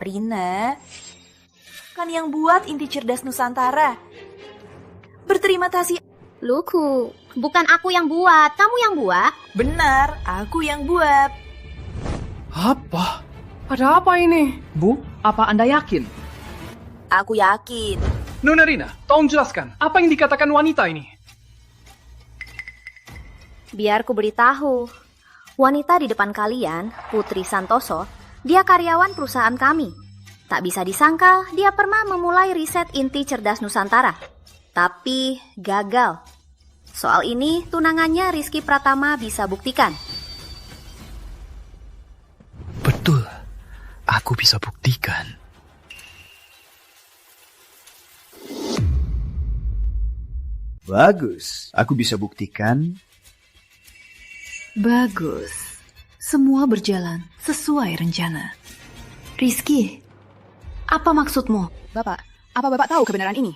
Rina, kan yang buat Inti Cerdas Nusantara. Berterima kasih. Luku, bukan aku yang buat, kamu yang buat. Benar, aku yang buat. Apa? Ada apa ini? Bu, apa Anda yakin? Aku yakin. Nona Rina, tolong jelaskan, apa yang dikatakan wanita ini? Biar ku beritahu. Wanita di depan kalian, Putri Santoso, dia karyawan perusahaan kami. Tak bisa disangka, dia pernah memulai riset Inti Cerdas Nusantara. Tapi gagal. Soal ini, tunangannya Rizky Pratama bisa buktikan. Betul, aku bisa buktikan. Bagus, aku bisa buktikan. Bagus, semua berjalan sesuai rencana. Rizky, apa maksudmu? Bapak, apa Bapak tahu kebenaran ini?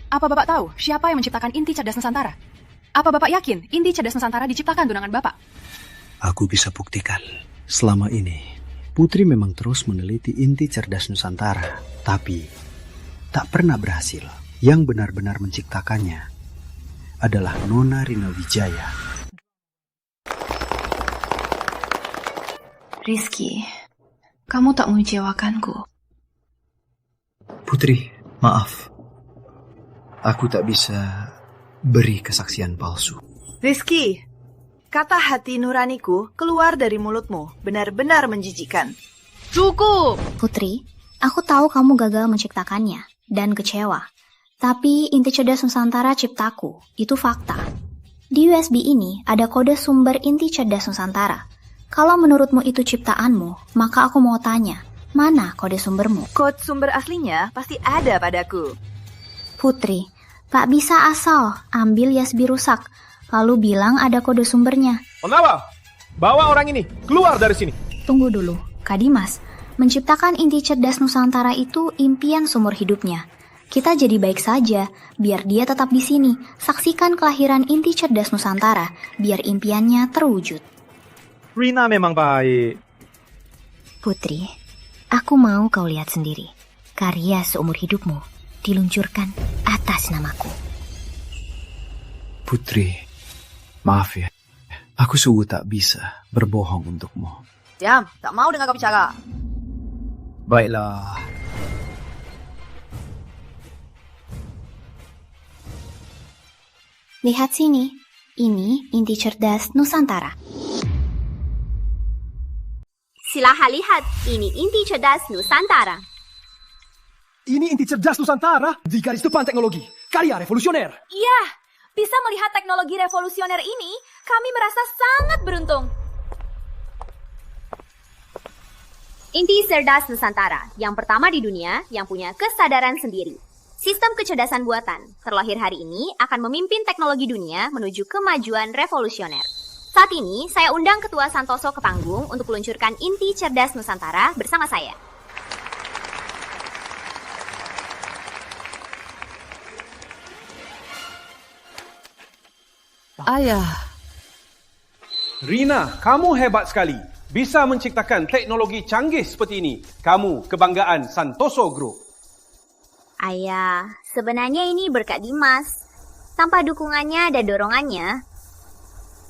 Apa Bapak tahu siapa yang menciptakan Inti Cerdas Nusantara? Apa Bapak yakin Inti Cerdas Nusantara diciptakan tunangan Bapak? Aku bisa buktikan. Selama ini, Putri memang terus meneliti Inti Cerdas Nusantara, tapi tak pernah berhasil. Yang benar-benar menciptakannya adalah Nona Rina Wijaya. Rizky, kamu tak mengecewakanku. Putri, maaf. Aku tak bisa beri kesaksian palsu. Rizky, kata hati nuraniku keluar dari mulutmu. Benar-benar menjijikkan. Cukup! Putri, aku tahu kamu gagal menciptakannya dan kecewa. Tapi Inti Cerdas Nusantara ciptaku, itu fakta. Di USB ini ada kode sumber Inti Cerdas Nusantara. Kalau menurutmu itu ciptaanmu, maka aku mau tanya, mana kode sumbermu? Kode sumber aslinya pasti ada padaku. Putri, tak bisa asal ambil USB rusak, lalu bilang ada kode sumbernya. Kenapa? Bawa orang ini, keluar dari sini. Tunggu dulu, Kak Dimas. Menciptakan Inti Cerdas Nusantara itu impian seumur hidupnya. Kita jadi baik saja, biar dia tetap di sini. Saksikan kelahiran Inti Cerdas Nusantara, biar impiannya terwujud. Rina memang baik. Putri, aku mau kau lihat sendiri. Karya seumur hidupmu diluncurkan atas namaku. Putri, maaf ya. Aku sungguh tak bisa berbohong untukmu. Diam, tak mau dengar kau bicara. Baiklah. Lihat sini, ini Inti Cerdas Nusantara. Silahkan lihat, ini Inti Cerdas Nusantara. Ini Inti Cerdas Nusantara di garis depan teknologi. Karya revolusioner. Iya, bisa melihat teknologi revolusioner ini, kami merasa sangat beruntung. Inti Cerdas Nusantara, yang pertama di dunia yang punya kesadaran sendiri. Sistem kecerdasan buatan, terlahir hari ini akan memimpin teknologi dunia menuju kemajuan revolusioner. Saat ini, saya undang Ketua Santoso ke panggung untuk meluncurkan Inti Cerdas Nusantara bersama saya. Ayah. Rina, kamu hebat sekali. Bisa menciptakan teknologi canggih seperti ini. Kamu kebanggaan Santoso Group. Ayah, sebenarnya ini berkat Dimas. Tanpa dukungannya dan dorongannya,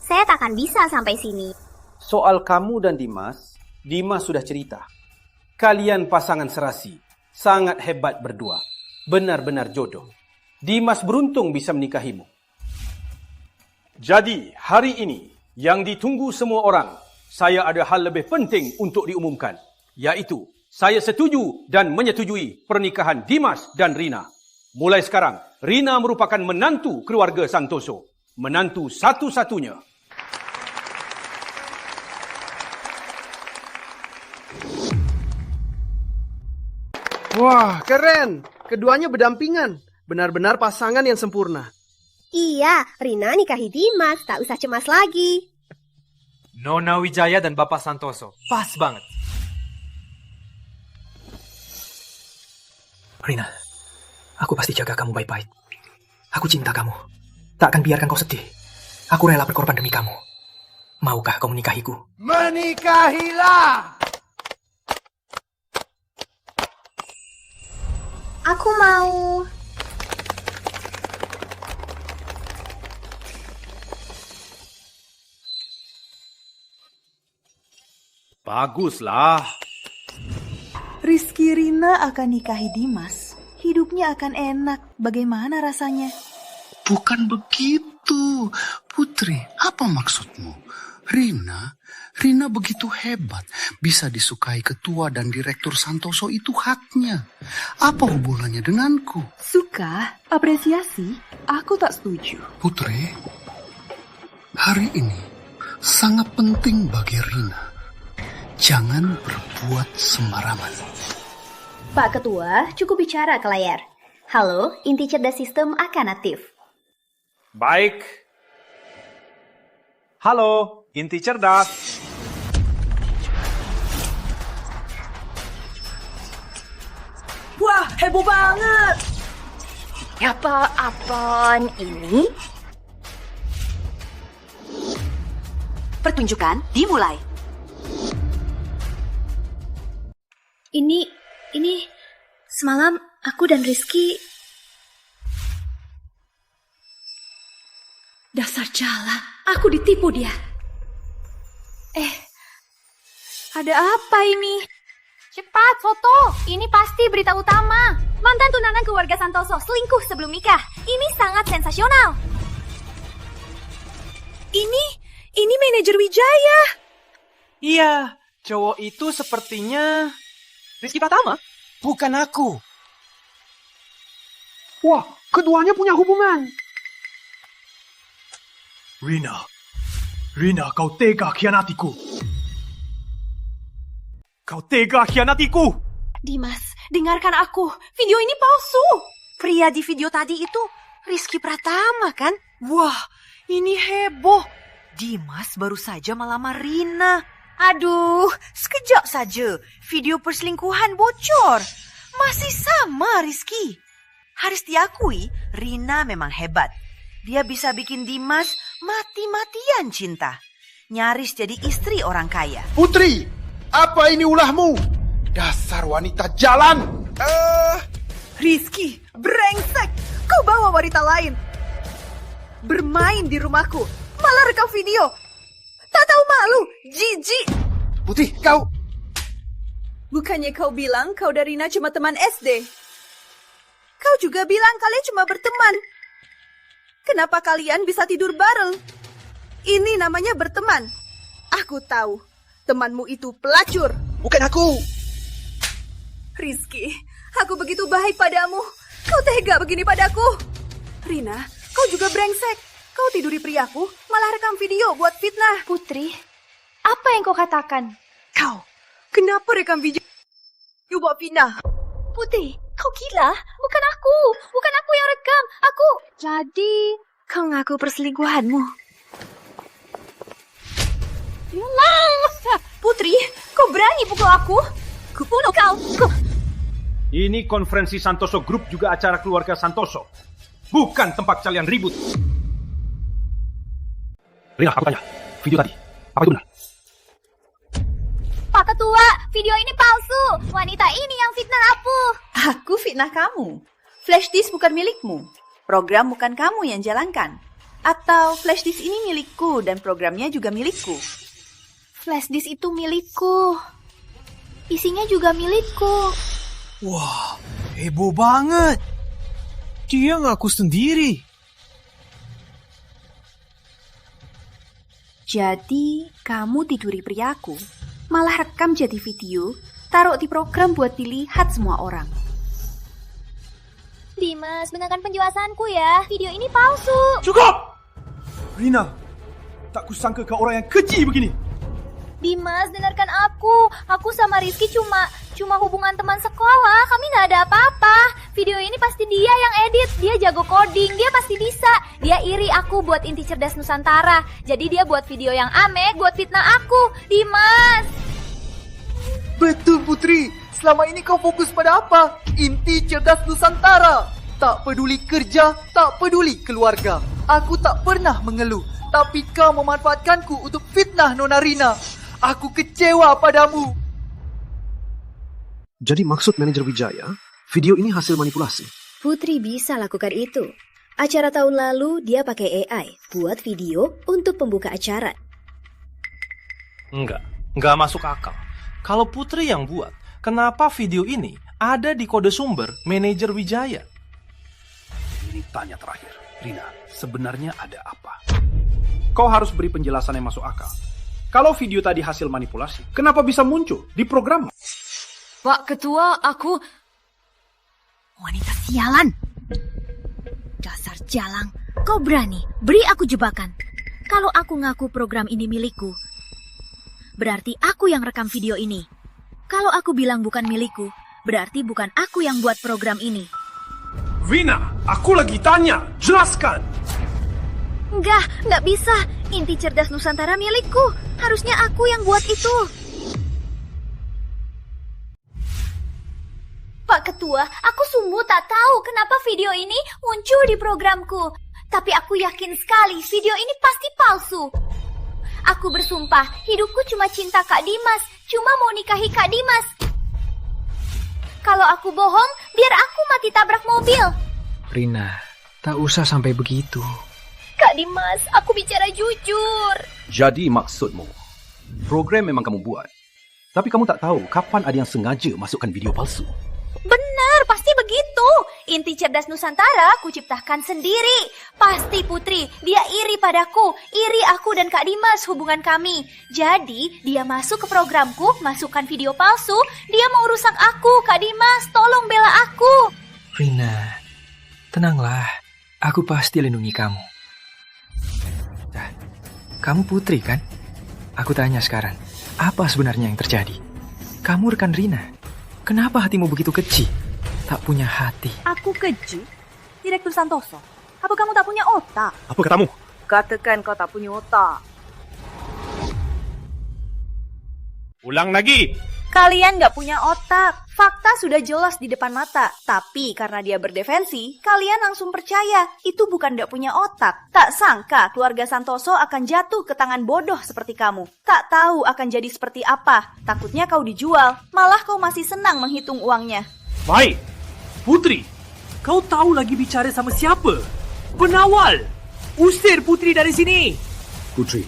saya tak akan bisa sampai sini. Soal kamu dan Dimas, Dimas sudah cerita. Kalian pasangan serasi, sangat hebat berdua. Benar-benar jodoh. Dimas beruntung bisa menikahimu. Jadi, hari ini, yang ditunggu semua orang, saya ada hal lebih penting untuk diumumkan. Yaitu, saya setuju dan menyetujui pernikahan Dimas dan Rina. Mulai sekarang, Rina merupakan menantu keluarga Santoso. Menantu satu-satunya. Wah, keren. Keduanya berdampingan. Benar-benar pasangan yang sempurna. Iya, Rina nikahi Dimas. Tak usah cemas lagi. Nona Wijaya dan Bapak Santoso. Pas banget. Rina, aku pasti jaga kamu baik-baik. Aku cinta kamu. Tak akan biarkan kau sedih. Aku rela berkorban demi kamu. Maukah kau menikahiku? Menikahilah! Aku mau... Baguslah. Rizky Rina akan nikahi Dimas. Hidupnya akan enak. Bagaimana rasanya? Bukan begitu, Putri. Apa maksudmu? Rina begitu hebat. Bisa disukai ketua dan direktur Santoso, itu haknya. Apa hubungannya denganku? Suka, apresiasi, aku tak setuju. Putri, hari ini sangat penting bagi Rina. Jangan berbuat sembarangan. Pak Ketua, cukup bicara ke layar. Halo, inti cerdas sistem akan aktif. Baik. Halo, inti cerdas. Wah, heboh banget! Apaan ini? Pertunjukan dimulai. Ini semalam aku dan Rizky... Dasar jala, aku ditipu dia. Ada apa ini? Cepat, foto. Ini pasti berita utama. Mantan tunangan keluarga Santoso selingkuh sebelum nikah. Ini sangat sensasional. Ini manajer Wijaya. Iya, cowok itu sepertinya Rizky Pratama. Bukan aku. Wah, keduanya punya hubungan. Rina, kau tega khianatiku. Dimas, dengarkan aku. Video ini palsu. Pria di video tadi itu Rizky Pratama, kan? Wah, ini heboh. Dimas baru saja melamar Rina. Aduh, sekejap saja video perselingkuhan bocor. Masih sama Rizky. Harus diakui, Rina memang hebat. Dia bisa bikin Dimas mati-matian cinta. Nyaris jadi istri orang kaya. Putri, apa ini ulahmu? Dasar wanita jalan. Rizky, brengsek. Kau bawa wanita lain. Bermain di rumahku. Malah rekam video. Tak tahu malu, jijik. Putri, kau... Bukannya kau bilang kau dan Rina cuma teman SD? Kau juga bilang kalian cuma berteman. Kenapa kalian bisa tidur bareng? Ini namanya berteman. Aku tahu, temanmu itu pelacur. Bukan aku. Rizky, aku begitu baik padamu. Kau tega begini padaku. Rina, kau juga brengsek. Kau tiduri priaku, malah rekam video buat fitnah. Putri, apa yang kau katakan? Kau, kenapa rekam video buat fitnah? Putri, kau gila? Bukan aku yang rekam. Aku... Jadi, kau ngaku perselingkuhanmu. Putri, kau berani pukul aku? Kubunuh kau. Ini konferensi Santoso Group, juga acara keluarga Santoso. Bukan tempat kalian ribut. Rina, aku tanya. Video tadi, apa itu benar? Pak Ketua, video ini palsu. Wanita ini yang fitnah aku. Aku fitnah kamu. Flash disk bukan milikmu. Program bukan kamu yang jalankan. Atau flash disk ini milikku dan programnya juga milikku. flash disk itu milikku. Isinya juga milikku. Wah, heboh banget. Dia ngaku sendiri. Jadi, kamu tiduri priaku, malah rekam jadi video, taruh di program buat dilihat semua orang. Dimas, dengarkan penjelasanku ya. Video ini palsu. Cukup! Rina, tak kusangka kau orang yang keji begini. Dimas, dengarkan aku. Aku sama Rizky cuma hubungan teman sekolah. Kami nggak ada apa-apa. Video ini pasti dia yang edit. Dia jago coding. Dia pasti bisa. Dia iri aku buat Inti Cerdas Nusantara. Jadi dia buat video yang aneh buat fitnah aku. Dimas. Betul, Putri. Selama ini kau fokus pada apa? Inti Cerdas Nusantara. Tak peduli kerja, tak peduli keluarga. Aku tak pernah mengeluh. Tapi kau memanfaatkanku untuk fitnah Nona Rina. Aku kecewa padamu. Jadi maksud manajer Wijaya, Video ini hasil manipulasi. Putri bisa lakukan itu. Acara tahun lalu dia pakai AI buat video untuk pembuka acara. Enggak masuk akal. Kalau Putri yang buat, kenapa video ini ada di kode sumber manajer Wijaya? Ini tanya terakhir. Rina, sebenarnya ada apa? Kau harus beri penjelasan yang masuk akal. Kalau video tadi hasil manipulasi, kenapa bisa muncul di program? Pak Ketua, aku... Wanita sialan. Dasar jalang, kau berani beri aku jebakan. Kalau aku ngaku program ini milikku, berarti aku yang rekam video ini. Kalau aku bilang bukan milikku, berarti bukan aku yang buat program ini. Rina, aku lagi tanya, jelaskan. Nggak bisa. Inti Cerdas Nusantara milikku. Harusnya aku yang buat itu. Pak Ketua, aku sungguh tak tahu kenapa video ini muncul di programku. Tapi aku yakin sekali video ini pasti palsu. Aku bersumpah, hidupku cuma cinta Kak Dimas. Cuma mau nikahi Kak Dimas. Kalau aku bohong, biar aku mati tabrak mobil. Rina, tak usah sampai begitu. Kak Dimas, aku bicara jujur. Jadi maksudmu, program memang kamu buat. Tapi kamu tak tahu kapan ada yang sengaja masukkan video palsu. Benar, pasti begitu. Inti Cerdas Nusantara aku ciptakan sendiri. Pasti Putri, dia iri padaku. Iri aku dan Kak Dimas hubungan kami. Jadi, dia masuk ke programku, masukkan video palsu. Dia mau rusak aku, Kak Dimas. Tolong bela aku. Rina, tenanglah. Aku pasti lindungi kamu. Nah, kamu Putri kan? Aku tanya sekarang, apa sebenarnya yang terjadi? Kamu rekan Rina. Kenapa hatimu begitu keji? Tak punya hati. Aku keji? Direktur Santoso, apa kamu tak punya otak? Apa katamu? Katakan kau tak punya otak. Ulang lagi. Kalian gak punya otak. Fakta sudah jelas di depan mata. Tapi karena dia berdefensi, kalian langsung percaya. Itu bukan gak punya otak. Tak sangka keluarga Santoso akan jatuh ke tangan bodoh seperti kamu. Tak tahu akan jadi seperti apa. Takutnya kau dijual. Malah kau masih senang menghitung uangnya. Baik. Putri, kau tahu lagi bicara sama siapa? Penawal. Usir Putri dari sini. Putri,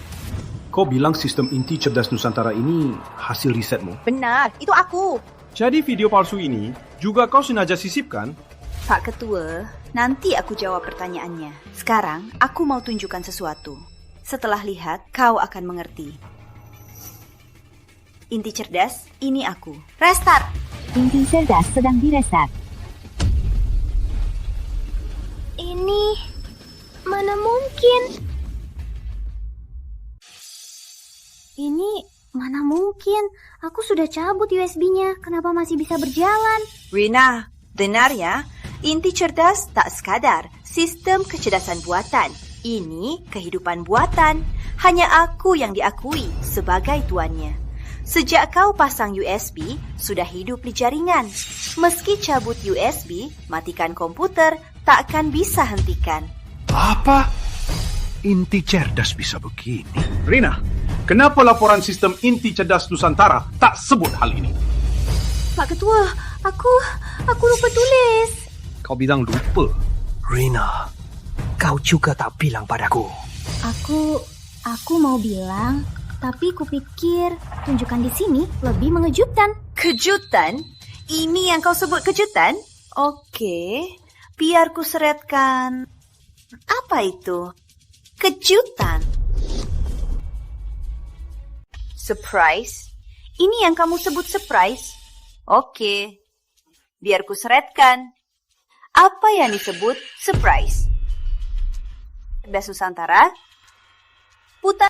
kau bilang sistem inti cerdas Nusantara ini hasil risetmu? Benar, itu aku. Jadi video palsu ini juga kau sengaja sisipkan? Pak Ketua, nanti aku jawab pertanyaannya. Sekarang aku mau tunjukkan sesuatu. Setelah lihat, kau akan mengerti. Inti cerdas, ini aku. Restart. Inti cerdas sedang direstart. Ini mana mungkin? Ini mana mungkin? Aku sudah cabut USB-nya. Kenapa masih bisa berjalan? Rina, dengar ya. Inti cerdas tak sekadar sistem kecerdasan buatan. Ini kehidupan buatan. Hanya aku yang diakui sebagai tuannya. Sejak kau pasang USB, sudah hidup di jaringan. Meski cabut USB, matikan komputer, tak akan bisa hentikan. Apa? Inti cerdas bisa begini? Rina, kenapa laporan sistem inti cerdas Nusantara tak sebut hal ini? Pak Ketua, aku lupa tulis. Kau bilang lupa. Rina, kau juga tak bilang padaku. Aku mau bilang, tapi kupikir tunjukkan di sini lebih mengejutkan. Kejutan? Ini yang kau sebut kejutan? Oke, biar ku seretkan. Apa itu? Kejutan. Surprise? Ini yang kamu sebut surprise? Oke, biar ku seretkan. Apa yang disebut surprise? Cerdas Nusantara? Putar.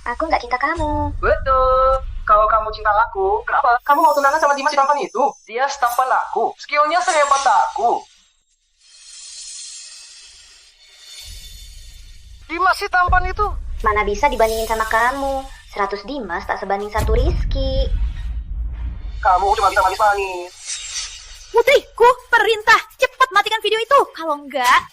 Aku nggak cinta kamu. Betul. Kalau kamu cinta aku, kenapa kamu mau tunangan sama Dimas si tampan itu? Dia setampan aku. Skillnya sehebat aku. Dimas si tampan itu. Mana bisa dibandingin sama kamu. 100 Dimas tak sebanding 1 Rizky. Kamu cuma bisa manis-manis. Putriku, perintah. Cepat matikan video itu. Kalau enggak...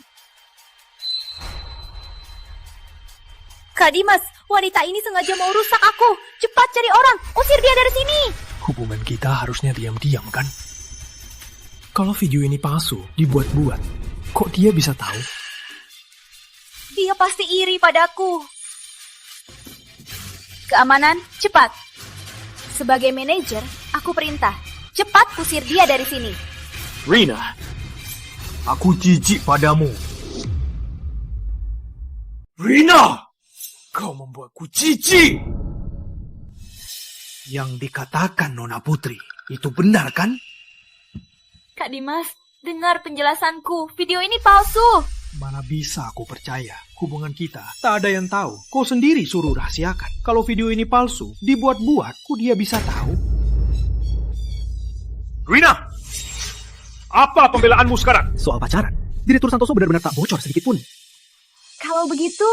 Kak Dimas, wanita ini sengaja mau rusak aku. Cepat cari orang. Usir dia dari sini. Hubungan kita harusnya diam-diam kan? Kalau video ini palsu, dibuat-buat, kok dia bisa tahu? Dia pasti iri padaku. Keamanan, cepat. Sebagai manajer, aku perintah, cepat usir dia dari sini. Rina, aku jijik padamu. Rina, kau membuatku jijik. Yang dikatakan Nona Putri, itu benar kan? Kak Dimas, dengar penjelasanku. Video ini palsu. Mana bisa aku percaya? Hubungan kita tak ada yang tahu. Kau sendiri suruh rahasiakan. Kalau video ini palsu, dibuat-buat, kok dia bisa tahu? Rina! Apa pembelaanmu sekarang? Soal pacaran, Direktur Santoso benar-benar tak bocor sedikit pun. Kalau begitu,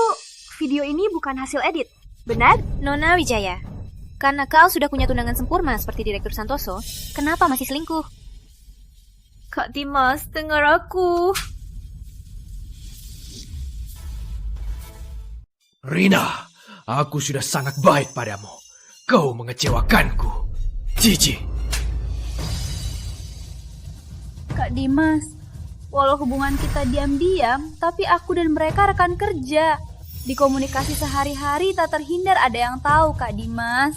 video ini bukan hasil edit. Benar? Nona Wijaya, karena kau sudah punya tunangan sempurna seperti Direktur Santoso, kenapa masih selingkuh? Kak Dimas, dengar aku. Rina, aku sudah sangat baik padamu. Kau mengecewakanku. Jijik. Kak Dimas, walau hubungan kita diam-diam, tapi aku dan mereka rekan kerja. Di komunikasi sehari-hari tak terhindar ada yang tahu, Kak Dimas.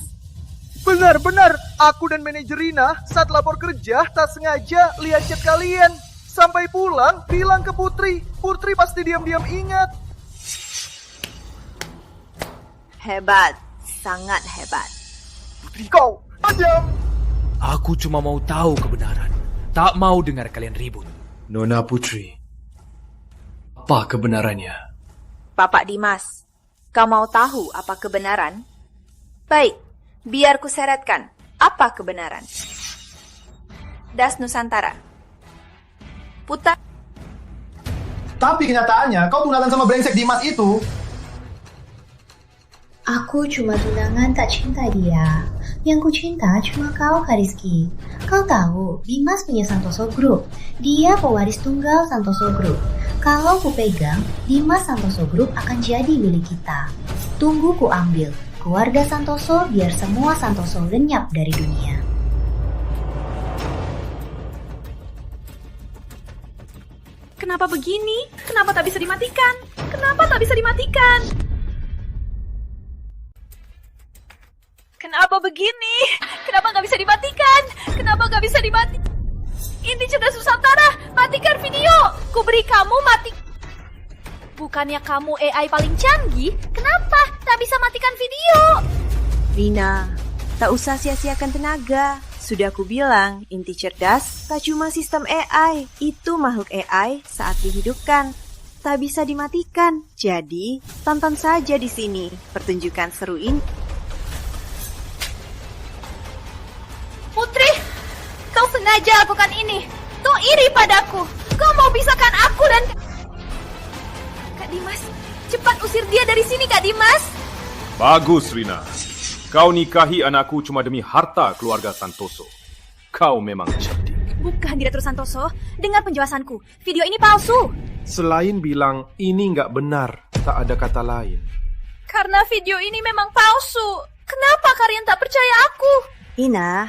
Benar-benar, aku dan manajer Rina saat lapor kerja tak sengaja lihat chat kalian. Sampai pulang, bilang ke Putri. Putri pasti diam-diam ingat. Hebat, sangat hebat. Putri kau, diam. Aku cuma mau tahu kebenaran. Tak mau dengar kalian ribut. Nona Putri, apa kebenarannya? Bapak Dimas, kau mau tahu apa kebenaran? Baik, biar ku seretkan apa kebenaran. Das Nusantara. Putar. Tapi kenyataannya kau tunangan sama brengsek Dimas itu. Aku cuma tunangan tak cinta dia. Yang ku cinta cuma kau, Kak Rizky. Kau tahu, Dimas punya Santoso Group. Dia pewaris tunggal Santoso Group. Kalau ku pegang, Dimas Santoso Group akan jadi milik kita. Tunggu ku ambil keluarga Santoso biar semua Santoso lenyap dari dunia. Kenapa begini? Kenapa tak bisa dimatikan? Kenapa tak bisa dimatikan? Kenapa begini? Kenapa nggak bisa dimatikan? Kenapa nggak bisa dimatikan? Inti Cerdas Nusantara, matikan video. Ku beri kamu mati. Bukannya kamu AI paling canggih, kenapa tak bisa matikan video? Rina, tak usah sia-siakan tenaga. Sudah aku bilang, Inti Cerdas tak cuma sistem AI. Itu makhluk AI saat dihidupkan. Tak bisa dimatikan. Jadi, tonton saja di sini pertunjukan seru ini. Putri, kau sengaja lakukan ini. Kau iri padaku. Kau mau pisahkan aku dan... Kak Dimas, cepat usir dia dari sini, Kak Dimas. Bagus, Rina. Kau nikahi anakku cuma demi harta keluarga Santoso. Kau memang cerdik. Bukan, Direktur Santoso. Dengar penjelasanku. Video ini palsu. Selain bilang ini nggak benar, tak ada kata lain. Karena video ini memang palsu. Kenapa kalian tak percaya aku? Rina,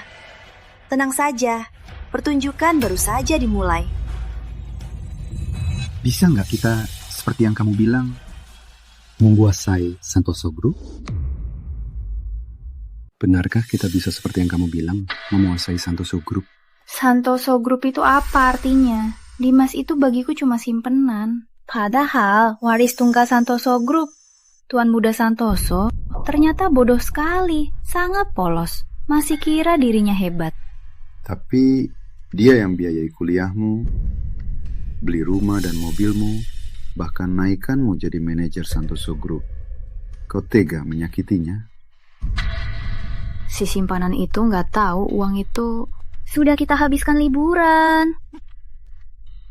tenang saja. Pertunjukan baru saja dimulai. Bisa nggak kita, seperti yang kamu bilang, menguasai Santoso Group? Benarkah kita bisa seperti yang kamu bilang, menguasai Santoso Group? Santoso Group itu apa artinya? Dimas itu bagiku cuma simpenan. Padahal waris tunggal Santoso Group, Tuan Muda Santoso, ternyata bodoh sekali, sangat polos. Masih kira dirinya hebat. Tapi dia yang biayai kuliahmu, beli rumah dan mobilmu, bahkan naikkanmu jadi manajer Santoso Group. Kau tega menyakitinya? Si simpanan itu nggak tahu uang itu sudah kita habiskan liburan.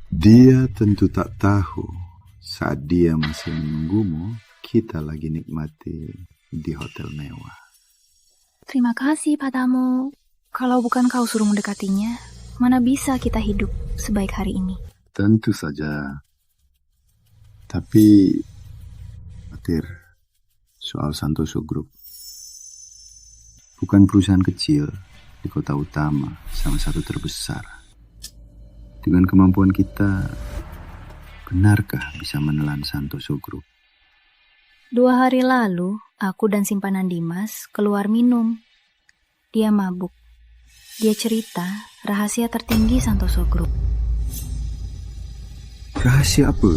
Dia tentu tak tahu saat dia masih menunggumu, kita lagi nikmati di hotel mewah. Terima kasih padamu. Kalau bukan kau suruh mendekatinya, mana bisa kita hidup sebaik hari ini? Tentu saja. Tapi khawatir soal Santoso Group. Bukan perusahaan kecil, di kota utama, salah satu terbesar. Dengan kemampuan kita, benarkah bisa menelan Santoso Group? 2 hari lalu, aku dan simpanan Dimas keluar minum. Dia mabuk. Dia cerita rahasia tertinggi Santoso Group. Rahasia apa?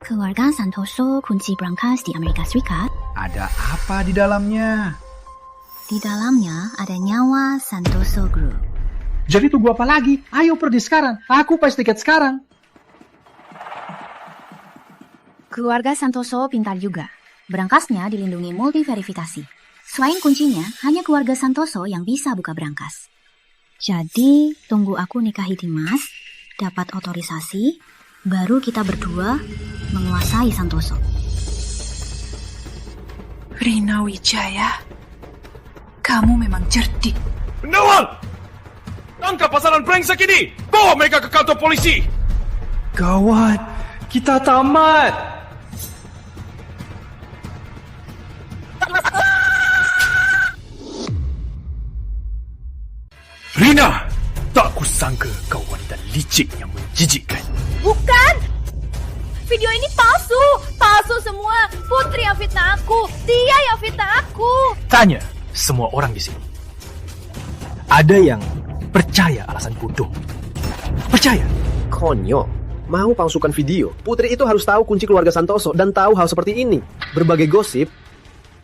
Keluarga Santoso kunci berangkas di Amerika Serikat. Ada apa di dalamnya? Di dalamnya ada nyawa Santoso Group. Jadi tunggu apa lagi? Ayo pergi sekarang. Aku pas tiket sekarang. Keluarga Santoso pintar juga. Berangkasnya dilindungi multiverifikasi. Selain kuncinya, hanya keluarga Santoso yang bisa buka berangkas. Jadi, tunggu aku nikahi Dimas, dapat otorisasi, baru kita berdua menguasai Santoso. Rina Wijaya, kamu memang cerdik. Penawal! Tangkap pasaran brengsek ini! Bawa mereka ke kantor polisi! Gawat, kita tamat! Rina! Tak kusangka kau wanita licik yang menjijikkan. Bukan! Video ini palsu! Palsu semua! Putri yang fitnah aku! Dia yang fitnah aku! Tanya semua orang di sini. Ada yang percaya alasan bodoh. Percaya? Konyol. Mau palsukan video. Putri itu harus tahu kunci keluarga Santoso dan tahu hal seperti ini. Berbagai gosip.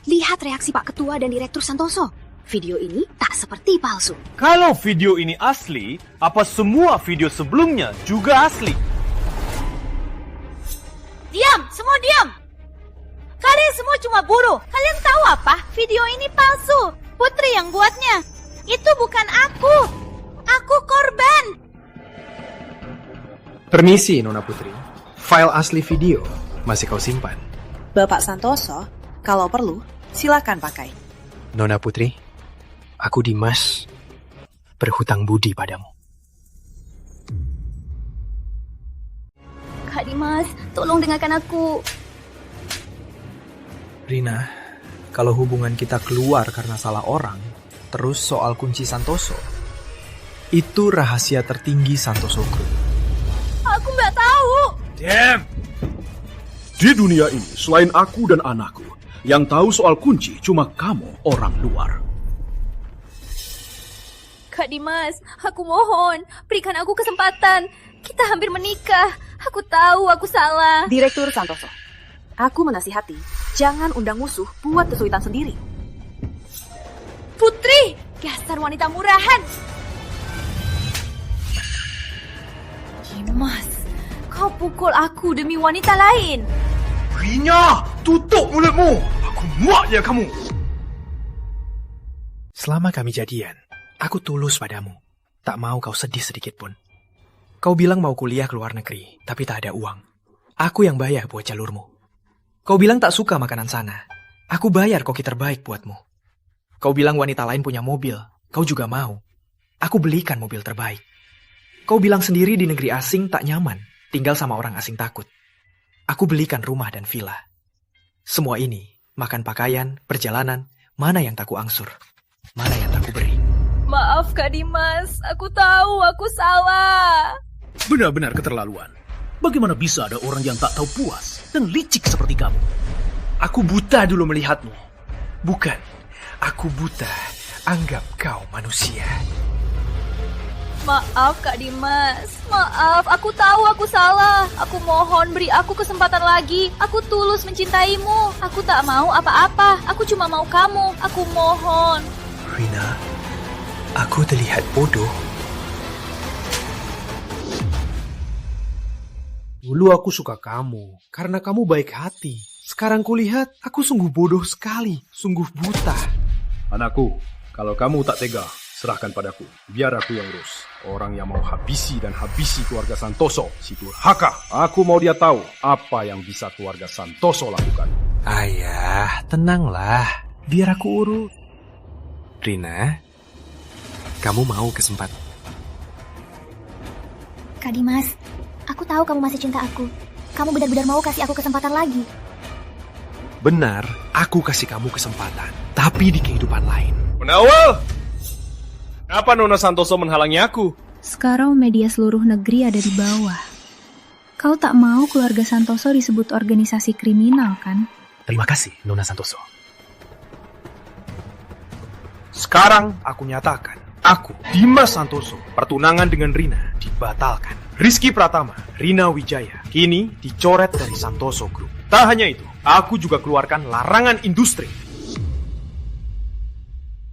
Lihat reaksi Pak Ketua dan Direktur Santoso. Video ini tak seperti palsu. Kalau video ini asli, apa semua video sebelumnya juga asli? Diam! Semua diam! Kalian semua cuma buruh. Kalian tahu apa? Video ini palsu. Putri yang buatnya. Itu bukan aku. Aku korban. Permisi, Nona Putri. File asli video masih kau simpan. Bapak Santoso, kalau perlu, silakan pakai. Nona Putri, aku Dimas berhutang budi padamu. Kak Dimas, tolong dengarkan aku. Rina, kalau hubungan kita keluar karena salah orang, terus soal kunci Santoso, itu rahasia tertinggi Santoso Group. Aku nggak tahu. Damn! Di dunia ini, selain aku dan anakku, yang tahu soal kunci cuma kamu orang luar. Kak Dimas, aku mohon, berikan aku kesempatan. Kita hampir menikah. Aku tahu aku salah. Direktur Santoso, aku menasihati, jangan undang musuh buat kesulitan sendiri. Putri, dasar wanita murahan. Dimas, kau pukul aku demi wanita lain. Rina, tutup mulutmu. Aku muak ya kamu. Selama kami jadian, aku tulus padamu. Tak mau kau sedih sedikit pun. Kau bilang mau kuliah ke luar negeri, tapi tak ada uang. Aku yang bayar buat jalurmu. Kau bilang tak suka makanan sana. Aku bayar koki terbaik buatmu. Kau bilang wanita lain punya mobil. Kau juga mau. Aku belikan mobil terbaik. Kau bilang sendiri di negeri asing tak nyaman, tinggal sama orang asing takut. Aku belikan rumah dan villa. Semua ini, makan pakaian, perjalanan, mana yang tak ku angsur, mana yang tak ku beri. Maaf Kak Dimas, aku tahu aku salah. Benar-benar keterlaluan. Bagaimana bisa ada orang yang tak tahu puas dan licik seperti kamu? Aku buta dulu melihatmu. Bukan, aku buta anggap kau manusia. Maaf Kak Dimas, maaf, aku tahu aku salah. Aku mohon beri aku kesempatan lagi. Aku tulus mencintaimu. Aku tak mau apa-apa, aku cuma mau kamu. Aku mohon. Rina, aku terlihat bodoh. Dulu aku suka kamu, karena kamu baik hati. Sekarang kulihat, aku sungguh bodoh sekali, sungguh buta. Anakku, kalau kamu tak tega, serahkan padaku. Biar aku yang urus. Orang yang mau habisi dan habisi keluarga Santoso, si durhaka. Aku mau dia tahu apa yang bisa keluarga Santoso lakukan. Ayah, tenanglah. Biar aku urus. Rina, kamu mau kesempatan? Kak Dimas, aku tahu kamu masih cinta aku. Kamu benar-benar mau kasih aku kesempatan lagi. Benar, aku kasih kamu kesempatan. Tapi di kehidupan lain. Nona Awal! Kenapa Nona Santoso menghalangi aku? Sekarang media seluruh negeri ada di bawah. Kau tak mau keluarga Santoso disebut organisasi kriminal, kan? Terima kasih, Nona Santoso. Sekarang aku nyatakan, aku, Dimas Santoso, pertunangan dengan Rina dibatalkan. Rizky Pratama, Rina Wijaya, kini dicoret dari Santoso Group. Tak hanya itu, aku juga keluarkan larangan industri.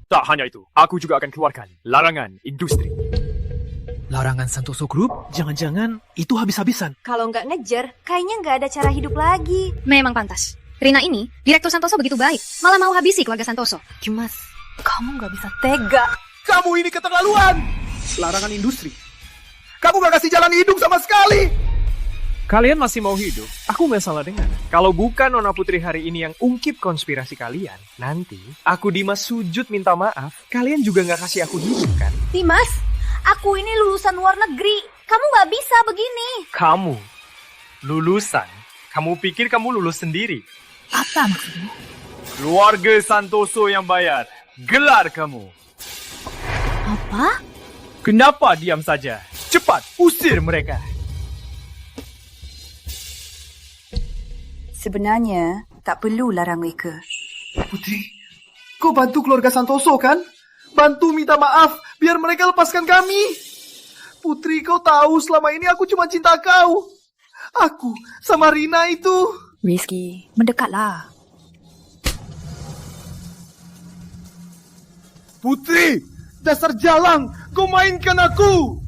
Tak hanya itu, aku juga akan keluarkan larangan industri. Larangan Santoso Group? Jangan-jangan itu habis-habisan. Kalau nggak ngejar, kayaknya nggak ada cara hidup lagi. Memang pantas. Rina ini, Direktur Santoso begitu baik, malah mau habisi keluarga Santoso. Dimas, kamu nggak bisa tega. Kamu ini keterlaluan. Larangan industri. Kamu gak kasih jalan hidup sama sekali. Kalian masih mau hidup? Aku nggak salah dengar. Kalau bukan Nona Putri hari ini yang ungkip konspirasi kalian, nanti aku Dimas sujud minta maaf. Kalian juga nggak kasih aku hidup, kan? Dimas, aku ini lulusan luar negeri. Kamu nggak bisa begini. Kamu lulusan? Kamu pikir kamu lulus sendiri? Apa maksudmu? Keluarga Santoso yang bayar. Gelar kamu. Apa? Kenapa diam saja? Cepat usir mereka. Sebenarnya, tak perlu larang mereka. Putri, kau bantu keluarga Santoso kan? Bantu minta maaf, biar mereka lepaskan kami. Putri, kau tahu selama ini aku cuma cinta kau. Aku sama Rina itu. Rizky, mendekatlah. Putri, dasar jalang, kau mainkan aku.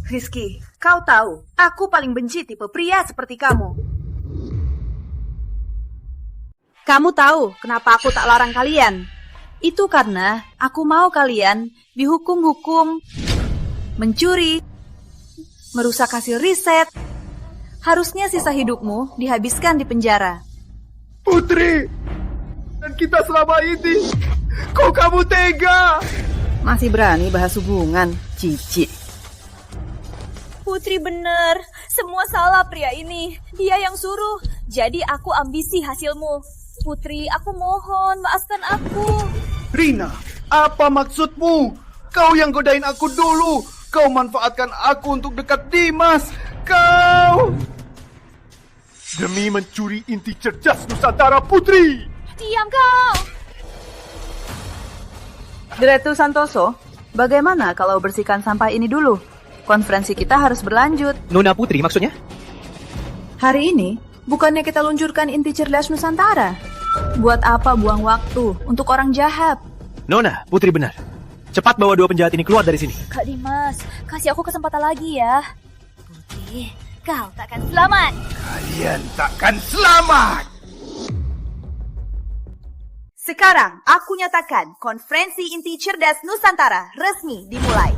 Rizky, kau tahu, aku paling benci tipe pria seperti kamu. Kamu tahu kenapa aku tak larang kalian? Itu karena aku mau kalian dihukum-hukum mencuri, merusak hasil riset. Harusnya sisa hidupmu dihabiskan di penjara. Putri, dan kita selama ini, kok kamu tega? Masih berani bahas hubungan, cicik. Putri bener, semua salah pria ini. Dia yang suruh, jadi aku ambisi hasilmu. Putri, aku mohon, maafkan aku. Rina, apa maksudmu? Kau yang godain aku dulu. Kau manfaatkan aku untuk dekat Dimas. Kau... Demi mencuri inti cerdas Nusantara, Putri. Diam kau! Direktur Santoso, bagaimana kalau bersihkan sampah ini dulu? Konferensi kita harus berlanjut. Nona Putri maksudnya? Hari ini, bukannya kita luncurkan inti cerdas Nusantara? Buat apa buang waktu untuk orang jahat? Nona Putri benar. Cepat bawa 2 penjahat ini keluar dari sini. Kak Dimas, kasih aku kesempatan lagi ya. Putri, kau takkan selamat. Kalian takkan selamat. Sekarang aku nyatakan konferensi inti cerdas Nusantara resmi dimulai.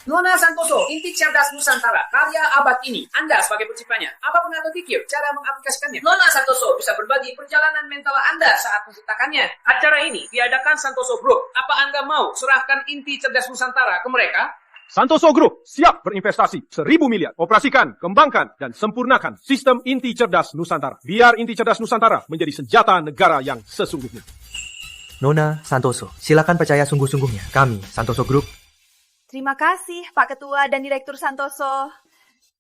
Nona Santoso, inti cerdas Nusantara, karya abad ini. Anda sebagai penciptanya, apa pernah berpikir cara mengaplikasikannya? Nona Santoso bisa berbagi perjalanan mental Anda saat menciptakannya. Acara ini diadakan Santoso Group. Apa Anda mau serahkan inti cerdas Nusantara ke mereka? Santoso Group siap berinvestasi 1.000 miliar. Operasikan, kembangkan, dan sempurnakan sistem inti cerdas Nusantara. Biar inti cerdas Nusantara menjadi senjata negara yang sesungguhnya. Nona Santoso, silakan percaya sungguh-sungguhnya. Kami, Santoso Group. Terima kasih Pak Ketua dan Direktur Santoso.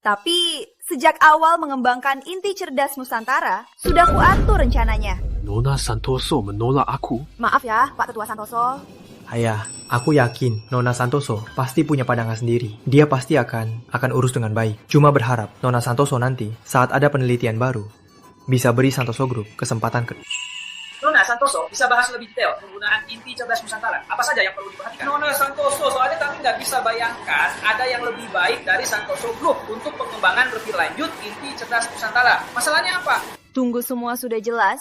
Tapi sejak awal mengembangkan inti cerdas Nusantara, sudah kuatur rencananya. Nona Santoso menolak aku. Maaf ya Pak Ketua Santoso. Ayah, aku yakin Nona Santoso pasti punya pandangan sendiri. Dia pasti akan urus dengan baik. Cuma berharap Nona Santoso nanti saat ada penelitian baru bisa beri Santoso Group kesempatan ke... Nona Santoso bisa bahas lebih detail penggunaan inti cerdas Nusantara. Apa saja yang perlu diperhatikan? Nona Santoso, soalnya kami nggak bisa bayangkan ada yang lebih baik dari Santoso Group untuk pengembangan lebih lanjut inti cerdas Nusantara. Masalahnya apa? Tunggu semua sudah jelas.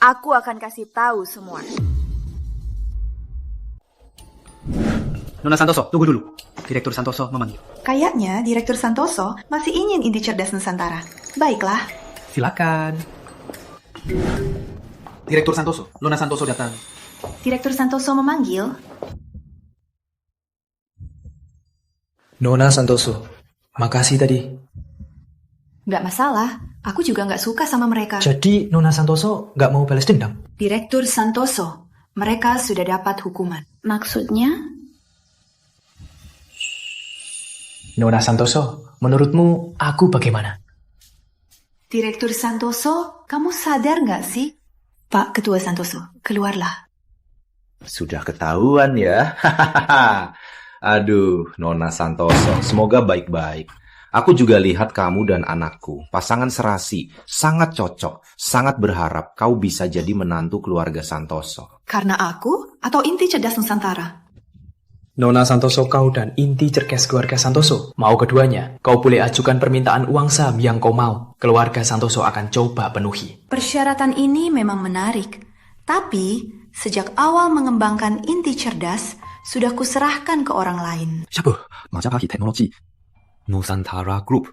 Aku akan kasih tahu semua. Nona Santoso, tunggu dulu. Direktur Santoso memanggil. Kayaknya Direktur Santoso masih ingin inti cerdas Nusantara. Baiklah. Silakan. Direktur Santoso, Nona Santoso datang. Direktur Santoso memanggil. Nona Santoso, makasih tadi. Nggak masalah, Aku juga nggak suka sama mereka. Jadi Nona Santoso nggak mau balas dendam? Direktur Santoso, mereka sudah dapat hukuman. Maksudnya? Nona Santoso, menurutmu aku bagaimana? Direktur Santoso, kamu sadar nggak sih? Pak Ketua Santoso, keluarlah. Sudah ketahuan ya. Aduh, Nona Santoso, semoga baik-baik. Aku juga lihat kamu dan anakku, pasangan serasi, sangat cocok, sangat berharap kau bisa jadi menantu keluarga Santoso. Karena aku atau inti cerdas Nusantara? Nona Santoso kau dan inti cerdas keluarga Santoso. Mau keduanya, kau boleh ajukan permintaan uang saham yang kau mau. Keluarga Santoso akan coba penuhi. Persyaratan ini memang menarik. Tapi, sejak awal mengembangkan inti cerdas, sudah kuserahkan ke orang lain. Siapa? Majapahit Teknologi Nusantara Group.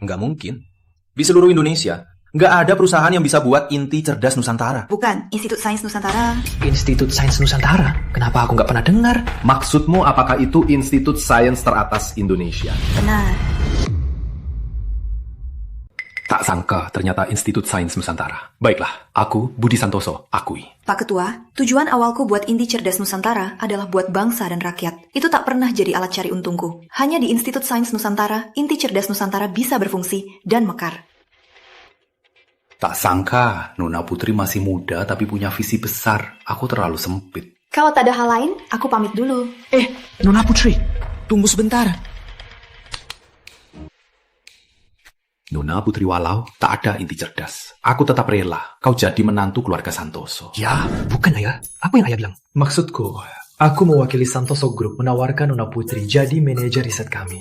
Nggak mungkin. Di seluruh Indonesia, nggak ada perusahaan yang bisa buat inti cerdas Nusantara. Bukan, Institut Sains Nusantara. Institut Sains Nusantara? Kenapa aku nggak pernah dengar? Maksudmu apakah itu Institut Sains teratas Indonesia? Benar. Tak sangka ternyata Institut Sains Nusantara. Baiklah, aku Budi Santoso, akui. Pak Ketua, tujuan awalku buat inti cerdas Nusantara adalah buat bangsa dan rakyat. Itu tak pernah jadi alat cari untungku. Hanya di Institut Sains Nusantara, inti cerdas Nusantara bisa berfungsi dan mekar. Tak sangka Nona Putri masih muda tapi punya visi besar. Aku terlalu sempit. Kalau tak ada hal lain, aku pamit dulu. Nona Putri, tunggu sebentar. Nona Putri, walau tak ada inti cerdas, aku tetap rela kau jadi menantu keluarga Santoso. Ya, bukan ayah. Apa yang ayah bilang? Maksudku, aku mewakili Santoso Group menawarkan Nona Putri jadi manajer riset kami.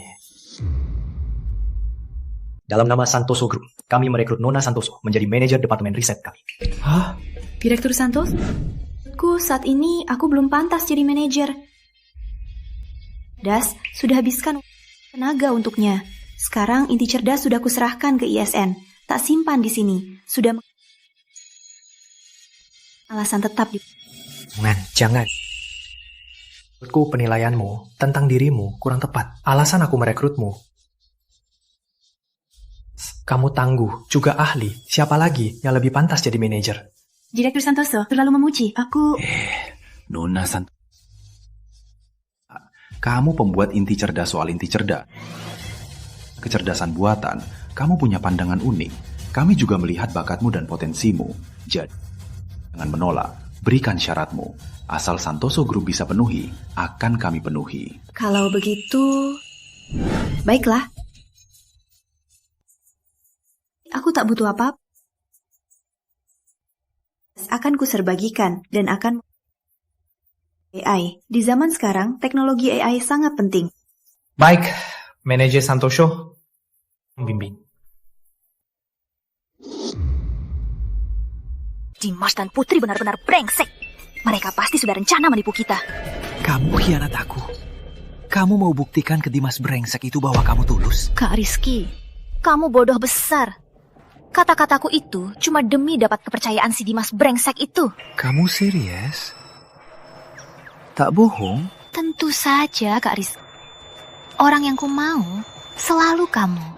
Dalam nama Santoso Group, kami merekrut Nona Santoso menjadi manajer departemen riset kami. Hah? Direktur Santoso? Saat ini aku belum pantas jadi manajer. Das, sudah habiskan tenaga untuknya. Sekarang inti cerdas sudah kuserahkan ke ISN. Tak simpan di sini. Sudah alasan tetap di... Jangan. Menurutku penilaianmu tentang dirimu kurang tepat. Alasan aku merekrutmu. Kamu tangguh, juga ahli. Siapa lagi yang lebih pantas jadi manajer? Direktur Santoso terlalu memuji. Aku... Nona Santoso, kamu pembuat inti cerdas soal inti cerdas. Kecerdasan buatan, kamu punya pandangan unik. Kami juga melihat bakatmu dan potensimu. Jadi, jangan menolak, berikan syaratmu. Asal Santoso Group bisa penuhi, akan kami penuhi. Kalau begitu, baiklah. Aku tak butuh apa-apa. Akan kuserbagikan dan akan AI. Di zaman sekarang, teknologi AI sangat penting. Baik, manajer Santoso membimbing. Dimas dan Putri benar-benar brengsek. Mereka pasti sudah rencana menipu kita. Kamu khianat aku. Kamu mau buktikan ke Dimas brengsek itu bahwa kamu tulus? Kak Rizky, kamu bodoh besar. Kata-kataku itu cuma demi dapat kepercayaan si Dimas brengsek itu. Kamu serius? Tak bohong? Tentu saja, Kak Rizky. Orang yang ku mau selalu kamu.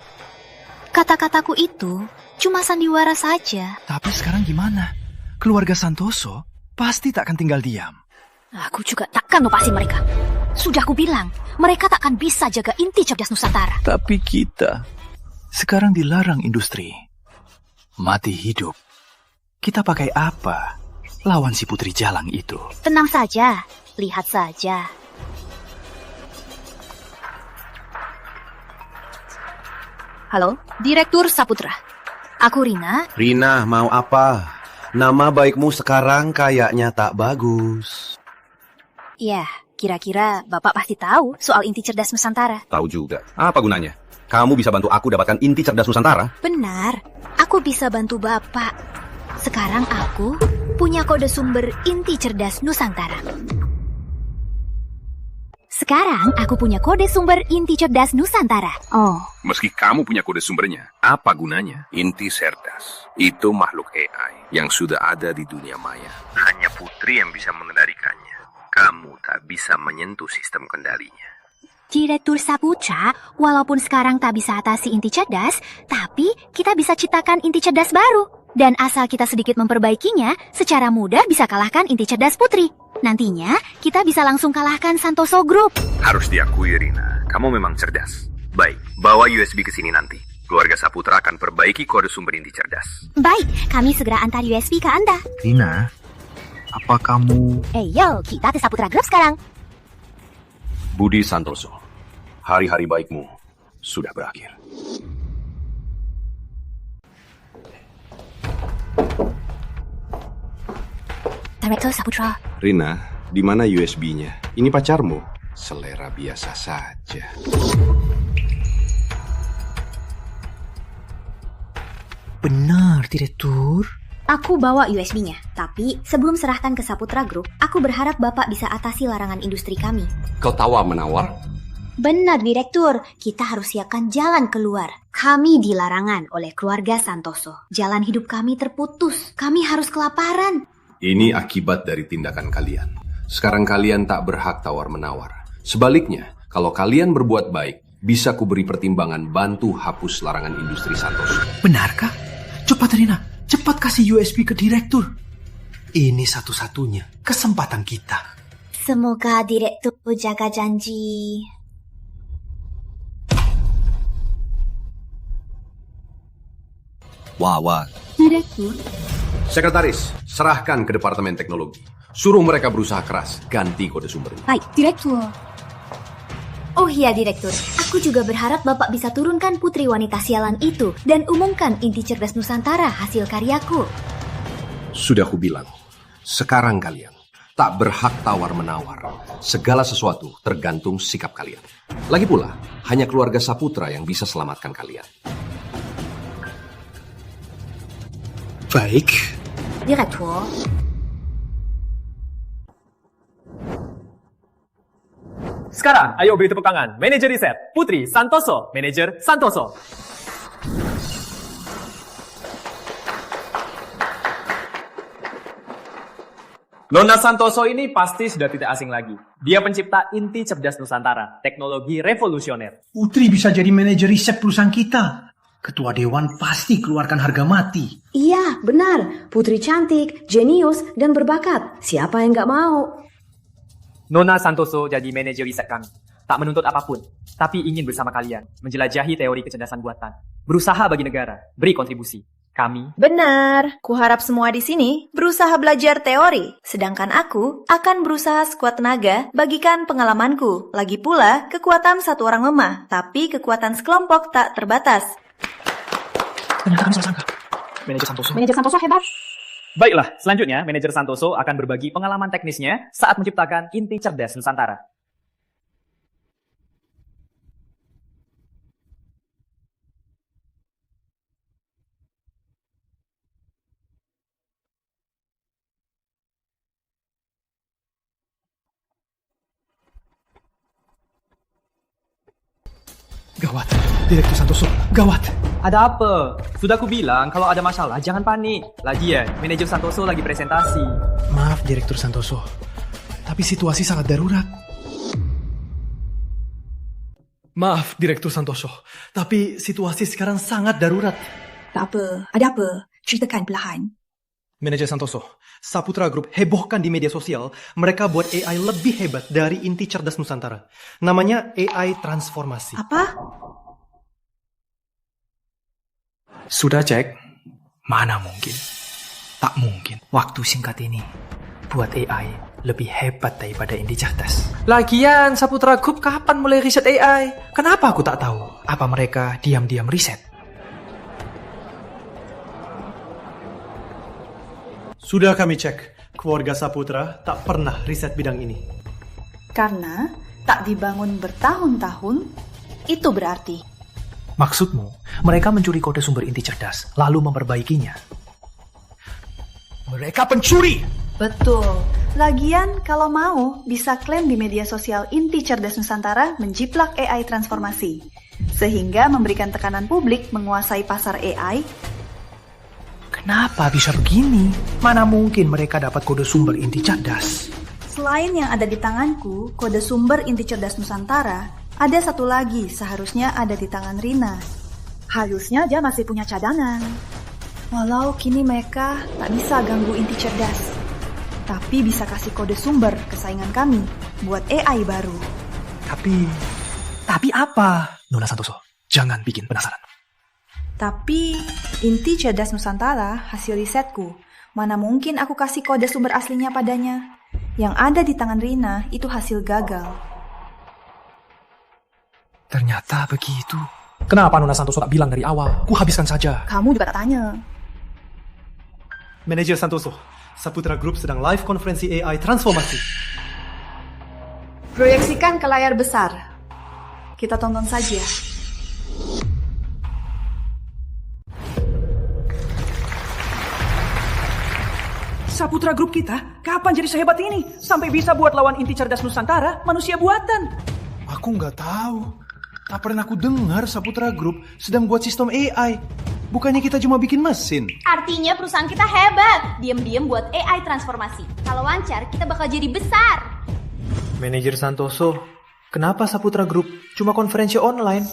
Kata-kataku itu cuma sandiwara saja. Tapi sekarang gimana? Keluarga Santoso pasti tak akan tinggal diam. Aku juga takkan lepasi mereka. Sudah ku bilang, mereka takkan bisa jaga inti cerdas Nusantara. Tapi kita sekarang dilarang industri. Mati hidup. Kita pakai apa lawan si Putri Jalang itu? Tenang saja, lihat saja. Halo, Direktur Saputra. Aku Rina. Rina, mau apa? Nama baikmu sekarang kayaknya tak bagus. Ya, kira-kira Bapak pasti tahu soal inti cerdas Nusantara. Tahu juga. Apa gunanya? Kamu bisa bantu aku dapatkan inti cerdas Nusantara? Benar, aku bisa bantu Bapak. Sekarang aku punya kode sumber inti cerdas Nusantara. Sekarang aku punya kode sumber inti cerdas Nusantara. Oh. Meski kamu punya kode sumbernya, apa gunanya? Inti cerdas itu makhluk AI yang sudah ada di dunia maya. Hanya Putri yang bisa mengendalikannya. Kamu tak bisa menyentuh sistem kendalinya. Direktur Saputra, walaupun sekarang tak bisa atasi inti cerdas, tapi kita bisa ciptakan inti cerdas baru. Dan asal kita sedikit memperbaikinya, secara mudah bisa kalahkan inti cerdas Putri. Nantinya, kita bisa langsung kalahkan Santoso Group. Harus diakui, Rina. Kamu memang cerdas. Baik, bawa USB ke sini nanti. Keluarga Saputra akan perbaiki kode sumber inti cerdas. Baik, kami segera antar USB ke Anda. Rina, apa kamu... Yo, kita ke Saputra Group sekarang. Budi Santoso, hari-hari baikmu sudah berakhir. Direktur Saputra. Rina, di mana USB-nya? Ini pacarmu? Selera biasa saja. Benar, Direktur. Aku bawa USB-nya, tapi sebelum serahkan ke Saputra Group, aku berharap Bapak bisa atasi larangan industri kami. Kau tawar-menawar? Benar, Direktur. Kita harus siapkan jalan keluar. Kami dilarangan oleh keluarga Santoso. Jalan hidup kami terputus. Kami harus kelaparan. Ini akibat dari tindakan kalian. Sekarang kalian tak berhak tawar-menawar. Sebaliknya, kalau kalian berbuat baik, bisa kuberi pertimbangan bantu hapus larangan industri Santoso. Benarkah? Cepat, Rina. Cepat kasih USB ke Direktur. Ini satu-satunya kesempatan kita. Semoga Direktur jaga janji. Wawan. Direktur. Sekretaris, serahkan ke Departemen Teknologi. Suruh mereka berusaha keras, ganti kode sumbernya. Baik, Direktur. Oh iya, Direktur. Aku juga berharap Bapak bisa turunkan putri wanita sialan itu dan umumkan inti cerdas Nusantara hasil karyaku. Sudah kubilang, sekarang kalian tak berhak tawar-menawar. Segala sesuatu tergantung sikap kalian. Lagi pula, hanya keluarga Saputra yang bisa selamatkan kalian. Baik. Direktur. Sekarang, ayo beri tepuk tangan. Manajer riset, Putri Santoso. Manajer Santoso. Nona Santoso ini pasti sudah tidak asing lagi. Dia pencipta inti cerdas Nusantara, teknologi revolusioner. Putri bisa jadi manajer riset perusahaan kita. Ketua Dewan pasti keluarkan harga mati. Iya, benar. Putri cantik, jenius, dan berbakat. Siapa yang nggak mau? Nona Santoso jadi manajer riset kami. Tak menuntut apapun, tapi ingin bersama kalian menjelajahi teori kecerdasan buatan. Berusaha bagi negara, beri kontribusi. Kami... Benar. Kuharap semua di sini berusaha belajar teori. Sedangkan aku akan berusaha sekuat tenaga bagikan pengalamanku. Lagi pula, kekuatan satu orang lemah, tapi kekuatan sekelompok tak terbatas. Ternyata kami salah sangka. Manajer Santoso hebat. Baiklah, selanjutnya manajer Santoso akan berbagi pengalaman teknisnya saat menciptakan inti cerdas Nusantara. Gawat, Direktur Santoso, gawat. Ada apa? Sudah aku bilang kalau ada masalah jangan panik. Lagian, manajer Santoso lagi presentasi. Maaf, Direktur Santoso, tapi situasi sangat darurat. Maaf, Direktur Santoso, tapi situasi sekarang sangat darurat. Tak apa, ada apa? Ceritakan perlahan. Manajer Santoso, Saputra Group hebohkan di media sosial, mereka buat AI lebih hebat dari inti cerdas Nusantara. Namanya AI transformasi. Apa? Sudah cek? Mana mungkin? Tak mungkin. Waktu singkat ini, buat AI lebih hebat daripada inti cerdas. Lagian, Saputra Group kapan mulai riset AI? Kenapa aku tak tahu? Apa mereka diam-diam riset? Sudah kami cek, keluarga Saputra tak pernah riset bidang ini. Karena tak dibangun bertahun-tahun, itu berarti. Maksudmu, mereka mencuri kode sumber inti cerdas, lalu memperbaikinya. Mereka pencuri! Betul. Lagian, kalau mau, bisa klaim di media sosial inti cerdas Nusantara menjiplak AI transformasi. Sehingga memberikan tekanan publik menguasai pasar AI. Kenapa bisa begini? Mana mungkin mereka dapat kode sumber inti cerdas? Selain yang ada di tanganku, kode sumber inti cerdas Nusantara, Ada satu lagi seharusnya ada di tangan Rina. Harusnya dia masih punya cadangan. Walau kini mereka tak bisa ganggu inti cerdas, tapi bisa kasih kode sumber ke saingan kami buat AI baru. Tapi apa? Nona Santoso, jangan bikin penasaran. Tapi inti cerdas Nusantara hasil risetku. Mana mungkin aku kasih kode sumber aslinya padanya. Yang ada di tangan Rina itu hasil gagal. Ternyata begitu. Kenapa Nona Santoso tak bilang dari awal? Ku habiskan saja. Kamu juga tak tanya. Manajer Santoso, Saputra Group sedang live konferensi AI transformasi. Proyeksikan ke layar besar. Kita tonton saja. Saputra Group kita kapan jadi sehebat ini? Sampai bisa buat lawan inti cerdas Nusantara manusia buatan. Aku nggak tahu. Tak pernah aku dengar Saputra Group sedang buat sistem AI. Bukannya kita cuma bikin mesin. Artinya perusahaan kita hebat. Diam-diam buat AI transformasi. Kalau lancar, kita bakal jadi besar. Manajer Santoso, kenapa Saputra Group cuma konferensi online?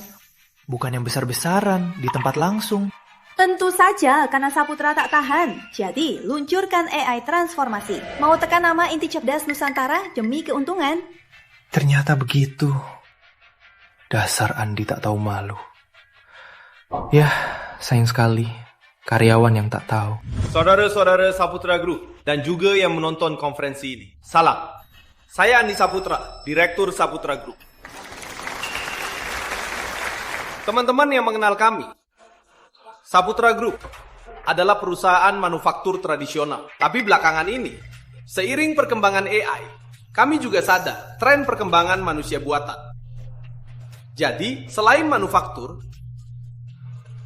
Bukan yang besar-besaran, di tempat langsung. Tentu saja, karena Saputra tak tahan. Jadi, luncurkan AI transformasi. Mau tekan nama inti cerdas Nusantara demi keuntungan. Ternyata begitu. Dasar Andi tak tahu malu. Ya, sayang sekali. Karyawan yang tak tahu. Saudara-saudara Saputra Group dan juga yang menonton konferensi ini. Salam. Saya Andi Saputra, Direktur Saputra Group. Teman-teman yang mengenal kami, Saputra Group adalah perusahaan manufaktur tradisional. Tapi belakangan ini, seiring perkembangan AI, kami juga sadar tren perkembangan manusia buatan. Jadi, selain manufaktur,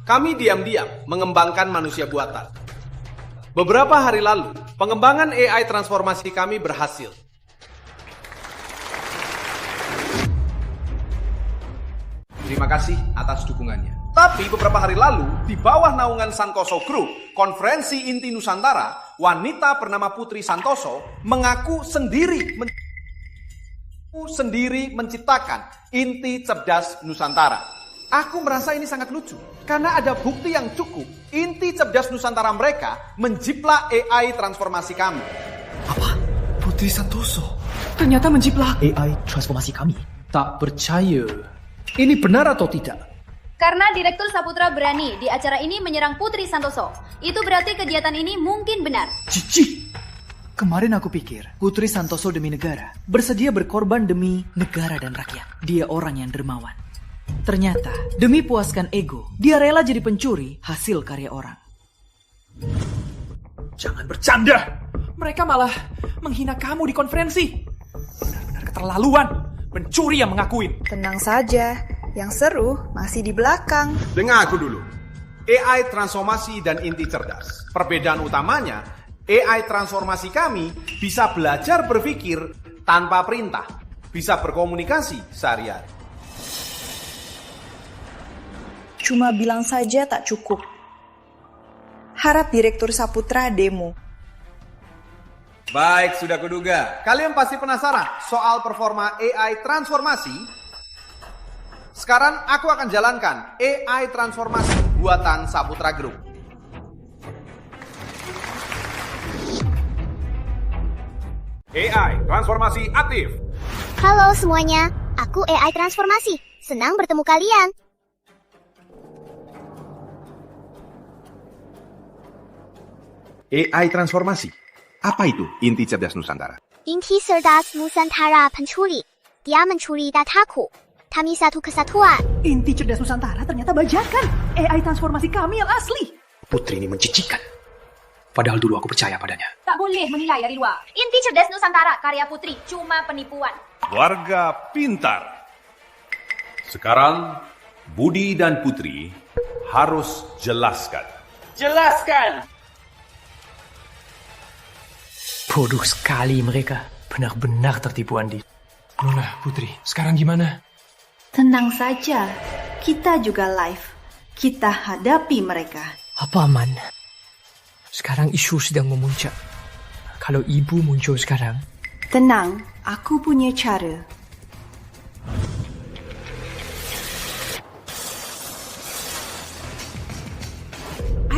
kami diam-diam mengembangkan manusia buatan. Beberapa hari lalu, pengembangan AI transformasi kami berhasil. Terima kasih atas dukungannya. Tapi beberapa hari lalu, di bawah naungan Santoso Group, konferensi inti Nusantara, wanita bernama Putri Santoso mengaku sendiri menciptakan inti cerdas Nusantara. Aku merasa ini sangat lucu, karena ada bukti yang cukup inti cerdas Nusantara mereka menjiplak AI transformasi kami. Apa? Putri Santoso ternyata menjiplak AI transformasi kami? Tak percaya. Ini benar atau tidak? Karena Direktur Saputra berani di acara ini menyerang Putri Santoso. Itu berarti kegiatan ini mungkin benar. Cici! Kemarin aku pikir Putri Santoso demi negara, bersedia berkorban demi negara dan rakyat. Dia orang yang dermawan. Ternyata demi puaskan ego, dia rela jadi pencuri hasil karya orang. Jangan bercanda! Mereka malah menghina kamu di konferensi. Benar-benar keterlaluan. Pencuri yang mengakuin. Tenang saja, yang seru masih di belakang. Dengar aku dulu. AI transformasi dan inti cerdas. Perbedaan utamanya, AI transformasi kami bisa belajar berpikir tanpa perintah. Bisa berkomunikasi sehari-hari. Cuma bilang saja tak cukup. Harap Direktur Saputra demo. Baik, sudah kuduga. Kalian pasti penasaran soal performa AI transformasi? Sekarang aku akan jalankan AI transformasi buatan Saputra Group. AI transformasi aktif. Halo semuanya, aku AI transformasi. Senang bertemu kalian. AI transformasi. Apa itu inti cerdas Nusantara? Inti cerdas Nusantara pencuri. Dia mencuri dataku. Kami satu kesatuan. Inti cerdas Nusantara ternyata bajakan. AI transformasi kami yang asli. Putri ini mencicikan. Padahal dulu aku percaya padanya. Tak boleh menilai dari luar. Inti cerdas Nusantara karya Putri cuma penipuan. Warga pintar. Sekarang, Budi dan Putri harus jelaskan. Jelaskan! Bodoh sekali mereka. Benar-benar tertipu Andi. Nona, Putri, sekarang gimana? Tenang saja. Kita juga live. Kita hadapi mereka. Apa aman? Sekarang isu sedang memuncak. Kalau ibu muncul sekarang. Tenang, aku punya cara.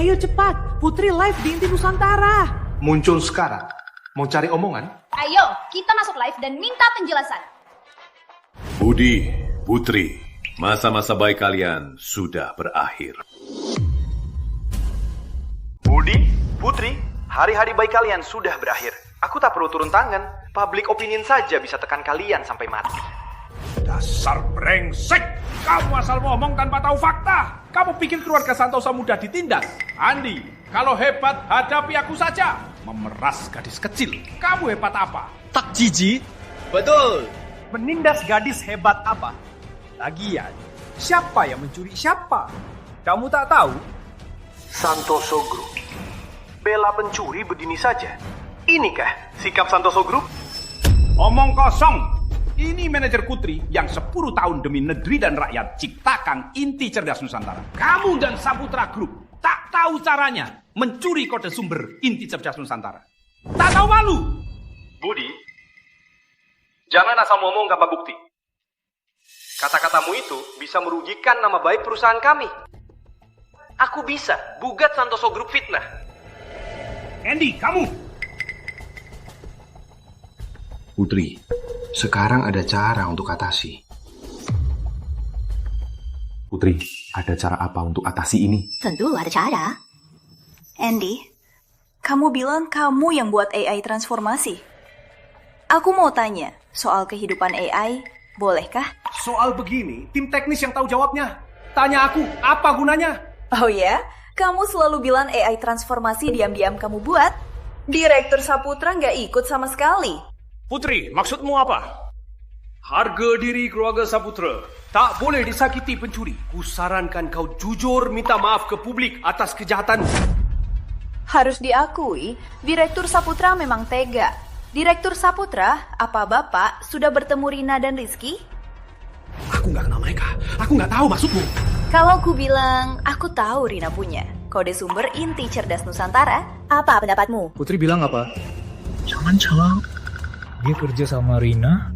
Ayo cepat, Putri live di Inti Nusantara. Muncul sekarang. Mau cari omongan? Ayo, kita masuk live dan minta penjelasan. Budi, Putri, masa-masa baik kalian sudah berakhir. Budi, Putri, hari-hari baik kalian sudah berakhir. Aku tak perlu turun tangan. Public opinion saja bisa tekan kalian sampai mati. Dasar brengsek! Kamu asal ngomong tanpa tahu fakta. Kamu pikir keluarga Santoso mudah ditindas? Andi, kalau hebat hadapi aku saja. Memeras gadis kecil. Kamu hebat apa? Tak jijik? Betul. Menindas gadis hebat apa? Lagian, siapa yang mencuri siapa? Kamu tak tahu? Santoso Group. Bela pencuri begini saja. Inikah sikap Santoso Group? Omong kosong. Ini manajer Putri yang 10 tahun demi negeri dan rakyat ciptakan Inti Cerdas Nusantara. Kamu dan Saputra Group tak tahu caranya mencuri kode sumber Inti Cerdas Nusantara. Tak tahu malu. Budi, jangan asal ngomong tanpa bukti. Kata-katamu itu bisa merugikan nama baik perusahaan kami. Aku bisa gugat Santoso Group fitnah. Andy, kamu. Putri, sekarang ada cara untuk atasi. Putri, ada cara apa untuk atasi ini? Tentu ada cara. Andy, kamu bilang kamu yang buat AI transformasi. Aku mau tanya, soal kehidupan AI, bolehkah? Soal begini, tim teknis yang tahu jawabnya. Tanya aku, apa gunanya? Oh ya? Kamu selalu bilang AI transformasi diam-diam kamu buat. Direktur Saputra nggak ikut sama sekali. Putri, maksudmu apa? Harga diri keluarga Saputra tak boleh disakiti pencuri. Kusarankan kau jujur minta maaf ke publik atas kejahatanmu. Harus diakui, Direktur Saputra memang tega. Direktur Saputra, apa Bapak sudah bertemu Rina dan Rizky? Aku nggak kenal mereka. Aku nggak tahu maksudmu. Kalau aku bilang, aku tahu Rina punya kode sumber Inti Cerdas Nusantara, apa pendapatmu? Putri bilang apa? Jangan-jangan dia kerja sama Rina?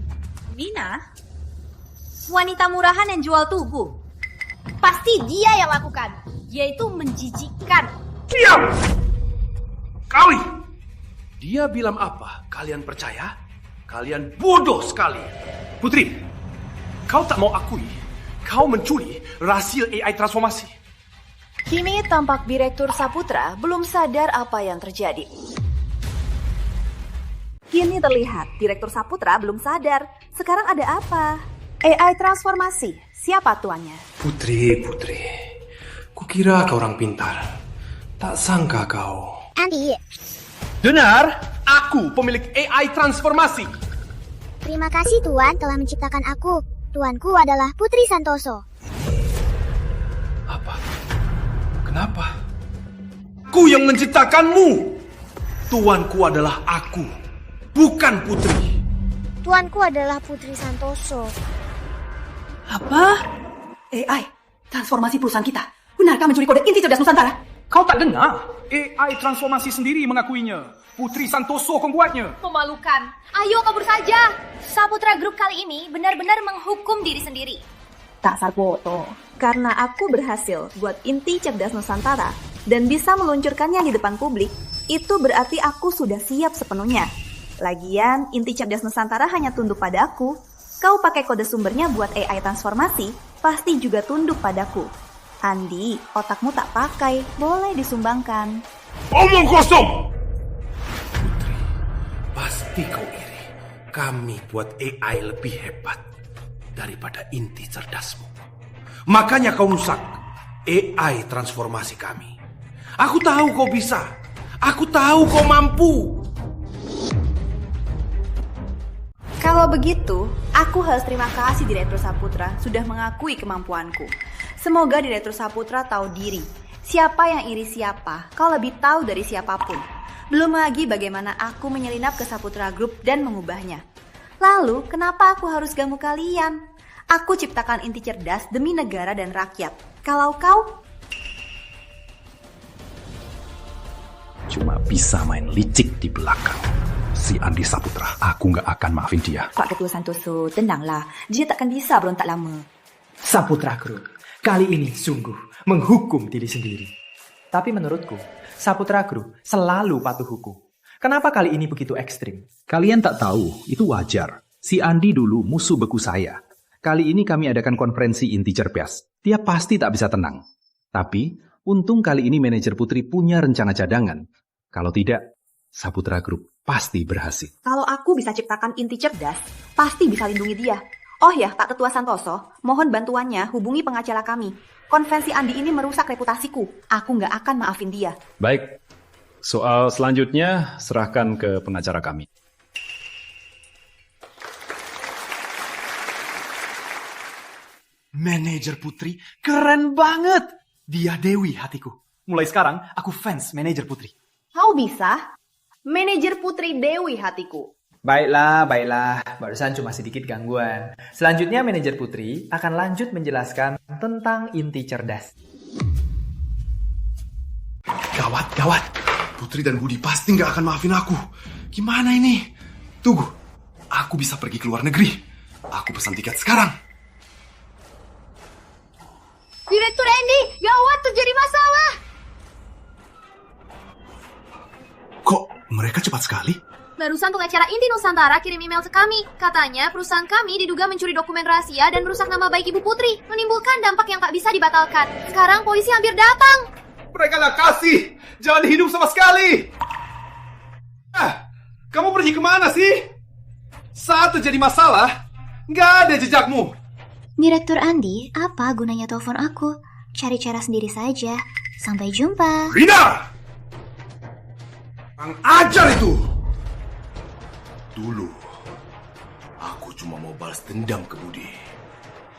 Rina? Wanita murahan yang jual tubuh. Pasti dia yang lakukan. Dia itu menjijikkan. Diam! Kali! Dia bilang apa? Kalian percaya? Kalian bodoh sekali. Putri, kau tak mau akui kau mencuri hasil AI transformasi. Kini tampak Direktur Saputra belum sadar apa yang terjadi. Kini terlihat Direktur Saputra belum sadar. Sekarang ada apa? AI transformasi. Siapa tuannya? Putri. Kukira kau orang pintar. Tak sangka kau. Andy. Benar, aku pemilik AI transformasi. Terima kasih Tuan telah menciptakan aku. Tuanku adalah Putri Santoso. Apa? Kenapa? Ku yang menciptakanmu. Tuanku adalah aku, bukan Putri. Tuanku adalah Putri Santoso. Apa? AI, transformasi perusahaan kita. Benarkah mencuri kode Inti Cerdas Nusantara? Kau tak dengar? AI transformasi sendiri mengakuinya. Putri Santoso pembuatnya. Memalukan. Ayo kabur saja. Saputra Group kali ini benar-benar menghukum diri sendiri. Tak sarpoto. Karena aku berhasil buat Inti Cerdas Nusantara dan bisa meluncurkannya di depan publik, itu berarti aku sudah siap sepenuhnya. Lagian, Inti Cerdas Nusantara hanya tunduk pada aku. Kau pakai kode sumbernya buat AI transformasi, pasti juga tunduk padaku. Andi, otakmu tak pakai, boleh disumbangkan. Omong kosong! Putri, pasti kau iri. Kami buat AI lebih hebat daripada inti cerdasmu. Makanya kau rusak AI transformasi kami. Aku tahu kau bisa. Aku tahu kau mampu. Kalau begitu, aku harus terima kasih Direktur Saputra sudah mengakui kemampuanku. Semoga Direktur Saputra tahu diri. Siapa yang iri siapa, kau lebih tahu dari siapapun. Belum lagi bagaimana aku menyelinap ke Saputra Group dan mengubahnya. Lalu, kenapa aku harus ganggu kalian? Aku ciptakan Inti Cerdas demi negara dan rakyat. Kalau kau... Cuma bisa main licik di belakang. Si Andi Saputra, aku nggak akan maafin dia. Pak Ketua Santoso, tenanglah. Dia takkan bisa berontak lama. Saputra Group, kali ini sungguh menghukum diri sendiri. Tapi menurutku, Saputra Group selalu patuh hukum. Kenapa kali ini begitu ekstrim? Kalian tak tahu, itu wajar. Si Andi dulu musuh beku saya. Kali ini kami adakan konferensi inti cerdas. Dia pasti tak bisa tenang. Tapi, untung kali ini manajer Putri punya rencana cadangan. Kalau tidak, Saputra Group pasti berhasil. Kalau aku bisa ciptakan inti cerdas, pasti bisa lindungi dia. Oh ya, Pak Ketua Santoso, mohon bantuannya hubungi pengacara kami. Konvensi Andi ini merusak reputasiku. Aku nggak akan maafin dia. Baik, soal selanjutnya serahkan ke pengacara kami. Manajer Putri keren banget. Dia Dewi hatiku. Mulai sekarang aku fans manajer Putri. Kau bisa? Manajer Putri Dewi hatiku. Baiklah. Barusan cuma sedikit gangguan. Selanjutnya manajer Putri akan lanjut menjelaskan tentang inti cerdas. Gawat. Putri dan Budi pasti nggak akan maafin aku. Gimana ini? Tunggu, aku bisa pergi ke luar negeri. Aku pesan tiket sekarang. Direktur Andy, gawat, terjadi masalah. Kok mereka cepat sekali? Barusan pengacara inti Nusantara kirim email ke kami. Katanya perusahaan kami diduga mencuri dokumen rahasia dan merusak nama baik Ibu Putri, menimbulkan dampak yang tak bisa dibatalkan. Sekarang polisi hampir datang. Mereka gak kasih. Jangan hidup sama sekali. Kamu pergi kemana sih? Saat terjadi masalah, gak ada jejakmu. Direktur Andi, apa gunanya telepon aku? Cari cara sendiri saja. Sampai jumpa. Rina! Kurang ajar itu! Dulu, aku cuma mau balas dendam ke Budi.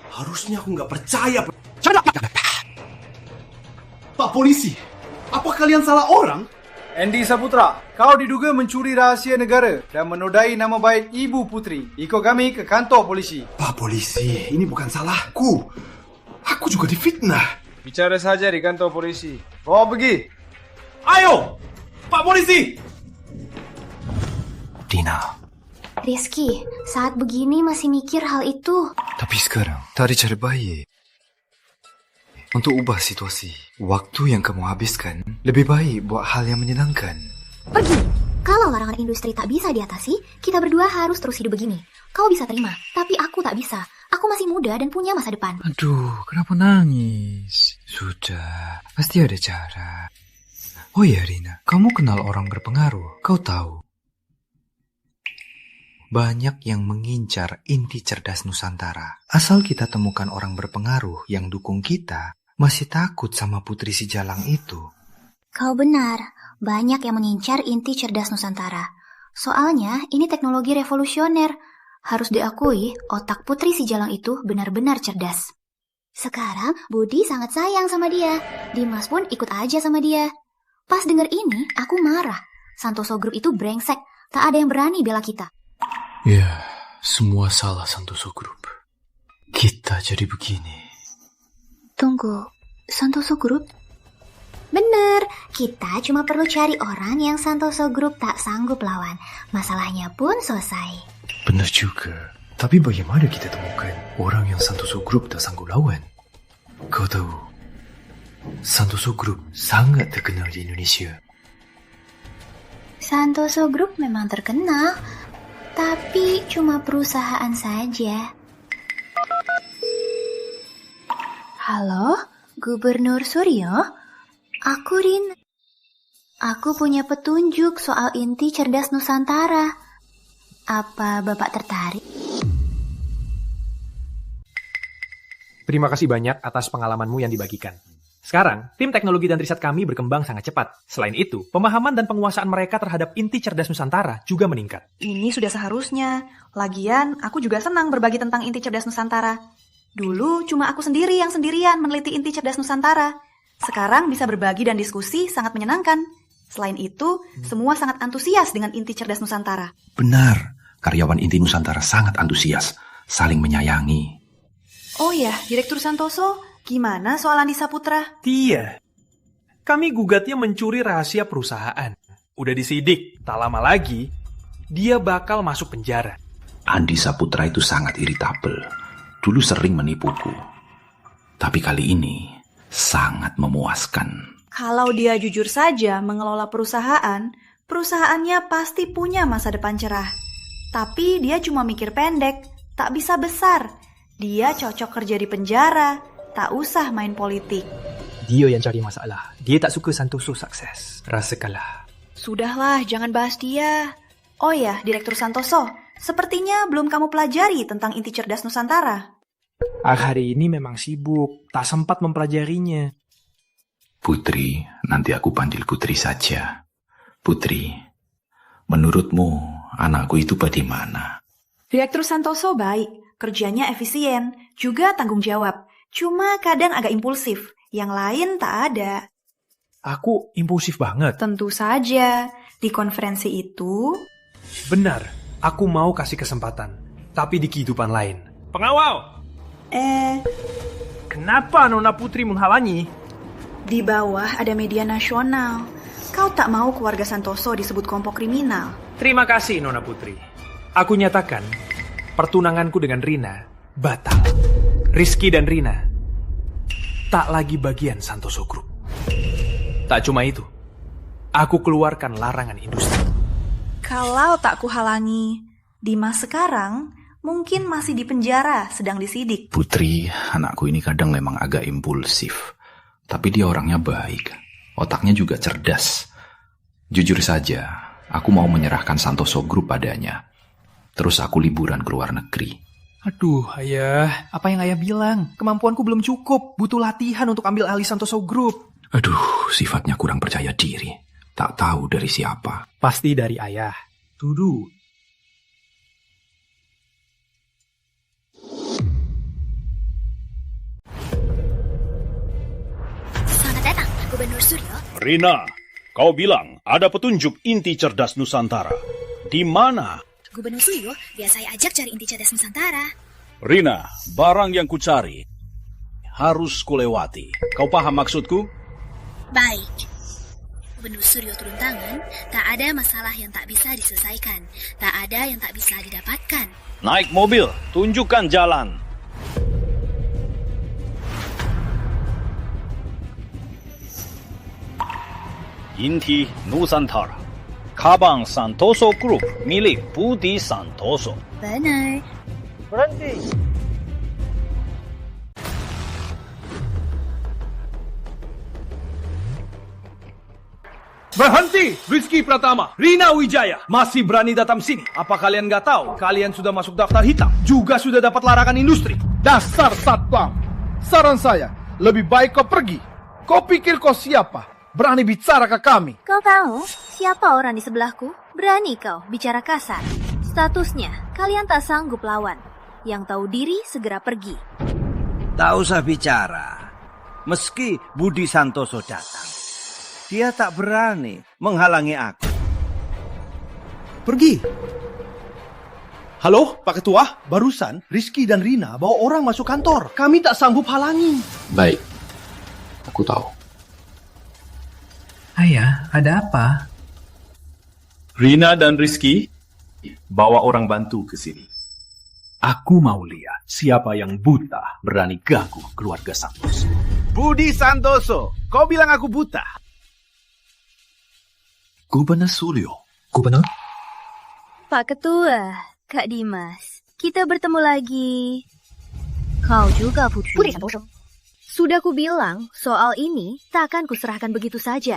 Harusnya aku nggak percaya. Pak Polisi, apa kalian salah orang? Andy Saputra, kau diduga mencuri rahasia negara dan menodai nama baik Ibu Putri. Ikut kami ke kantor polisi. Pak Polisi, ini bukan salahku. Aku juga difitnah. Bicara saja di kantor polisi. Bawa pergi. Ayo, Pak Polisi! Dina. Rizky, saat begini masih mikir hal itu. Tapi sekarang, tak ada cara baik. Untuk ubah situasi, waktu yang kamu habiskan lebih baik buat hal yang menyenangkan. Pergi! Kalau larangan industri tak bisa diatasi, kita berdua harus terus hidup begini. Kau bisa terima, tapi aku tak bisa. Aku masih muda dan punya masa depan. Aduh, kenapa nangis? Sudah, pasti ada cara. Oh ya Rina, kamu kenal orang berpengaruh, kau tahu. Banyak yang mengincar inti cerdas Nusantara. Asal kita temukan orang berpengaruh yang dukung kita, masih takut sama Putri si Jalang itu. Kau benar, banyak yang mengincar inti cerdas Nusantara. Soalnya ini teknologi revolusioner. Harus diakui, otak Putri si Jalang itu benar-benar cerdas. Sekarang Budi sangat sayang sama dia. Dimas pun ikut aja sama dia. Pas denger ini, aku marah. Santoso Group itu brengsek. Tak ada yang berani bela kita. Ya, semua salah Santoso Group. Kita jadi begini. Tunggu, Santoso Group? Bener, kita cuma perlu cari orang yang Santoso Group tak sanggup lawan. Masalahnya pun selesai. Benar juga. Tapi bagaimana kita temukan orang yang Santoso Group tak sanggup lawan? Kau tahu, Santoso Group sangat terkenal di Indonesia. Santoso Group memang terkenal, tapi cuma perusahaan saja. Halo, Gubernur Suryo? Aku Rin. Aku punya petunjuk soal inti cerdas Nusantara. Apa Bapak tertarik? Terima kasih banyak atas pengalamanmu yang dibagikan. Sekarang, tim teknologi dan riset kami berkembang sangat cepat. Selain itu, pemahaman dan penguasaan mereka terhadap inti cerdas Nusantara juga meningkat. Ini sudah seharusnya. Lagian, aku juga senang berbagi tentang inti cerdas Nusantara. Dulu cuma aku sendiri yang sendirian meneliti inti cerdas Nusantara. Sekarang bisa berbagi dan diskusi sangat menyenangkan. Selain itu, semua sangat antusias dengan inti cerdas Nusantara. Benar, karyawan inti Nusantara sangat antusias, saling menyayangi. Oh ya, Direktur Santoso, gimana soal Andi Saputra? Dia. Kami gugatnya mencuri rahasia perusahaan. Udah disidik, tak lama lagi, dia bakal masuk penjara. Andi Saputra itu sangat iritabel. Dulu sering menipuku. Tapi kali ini sangat memuaskan. Kalau dia jujur saja mengelola perusahaan, perusahaannya pasti punya masa depan cerah. Tapi dia cuma mikir pendek, tak bisa besar. Dia cocok kerja di penjara, tak usah main politik. Dia yang cari masalah. Dia tak suka Santoso sukses. Rasa kalah. Sudahlah, jangan bahas dia. Oh ya, Direktur Santoso, sepertinya belum kamu pelajari tentang inti cerdas Nusantara. Hari ini memang sibuk, tak sempat mempelajarinya. Putri, nanti aku panggil Putri saja. Putri, menurutmu anakku itu bagaimana? Direktur Santoso baik, kerjanya efisien, juga tanggung jawab. Cuma kadang agak impulsif, yang lain tak ada. Aku impulsif banget. Tentu saja, di konferensi itu... Benar, aku mau kasih kesempatan, tapi di kehidupan lain. Pengawal! Kenapa Nona Putri menghalangi? Di bawah ada media nasional. Kau tak mau keluarga Santoso disebut kelompok kriminal. Terima kasih Nona Putri. Aku nyatakan, pertunanganku dengan Rina batal. Rizky dan Rina tak lagi bagian Santoso Group. Tak cuma itu, aku keluarkan larangan industri. Kalau tak kuhalangi, Dimas sekarang mungkin masih di penjara, sedang disidik. Putri, anakku ini kadang memang agak impulsif. Tapi dia orangnya baik. Otaknya juga cerdas. Jujur saja, aku mau menyerahkan Santoso Group padanya. Terus aku liburan ke luar negeri. Aduh, Ayah. Apa yang Ayah bilang? Kemampuanku belum cukup. Butuh latihan untuk ambil alih Santoso Group. Aduh, sifatnya kurang percaya diri. Tak tahu dari siapa. Pasti dari Ayah. Tuduh. Selamat datang, Gubernur Suryo. Rina, kau bilang ada petunjuk inti cerdas Nusantara. Di mana? Gubernur Suryo, biar saya ajak cari inti cerdas Nusantara. Rina, barang yang kucari harus kulewati. Kau paham maksudku? Baik. Gubernur Suryo turun tangan, tak ada masalah yang tak bisa diselesaikan. Tak ada yang tak bisa didapatkan. Naik mobil, tunjukkan jalan. Inti Nusantara, Kabang Santoso Group milik Budi Santoso. Benar. Berhenti. Berhenti! Rizky Pratama, Rina Wijaya, masih berani datang sini. Apa kalian nggak tahu? Kalian sudah masuk daftar hitam, juga sudah dapat larangan industri. Dasar satpam. Saran saya, lebih baik kau pergi. Kau pikir kau siapa? Berani bicara ke kami. Kau tahu siapa orang di sebelahku? Berani kau bicara kasar. Statusnya, kalian tak sanggup lawan. Yang tahu diri segera pergi. Tak usah bicara. Meski Budi Santoso datang, dia tak berani menghalangi aku. Pergi. Halo, Pak Ketua. Barusan Rizky dan Rina bawa orang masuk kantor. Kami tak sanggup halangi. Baik, aku tahu. Ayah, ada apa? Rina dan Rizky bawa orang bantu ke sini. Aku mau lihat siapa yang buta berani ganggu keluarga Santoso. Budi Santoso, kau bilang aku buta? Gubernur Suryo. Gubernur? Pak Ketua, Kak Dimas, kita bertemu lagi. Kau juga, Putri Santoso. Sudah kubilang, soal ini tak akan kuserahkan begitu saja.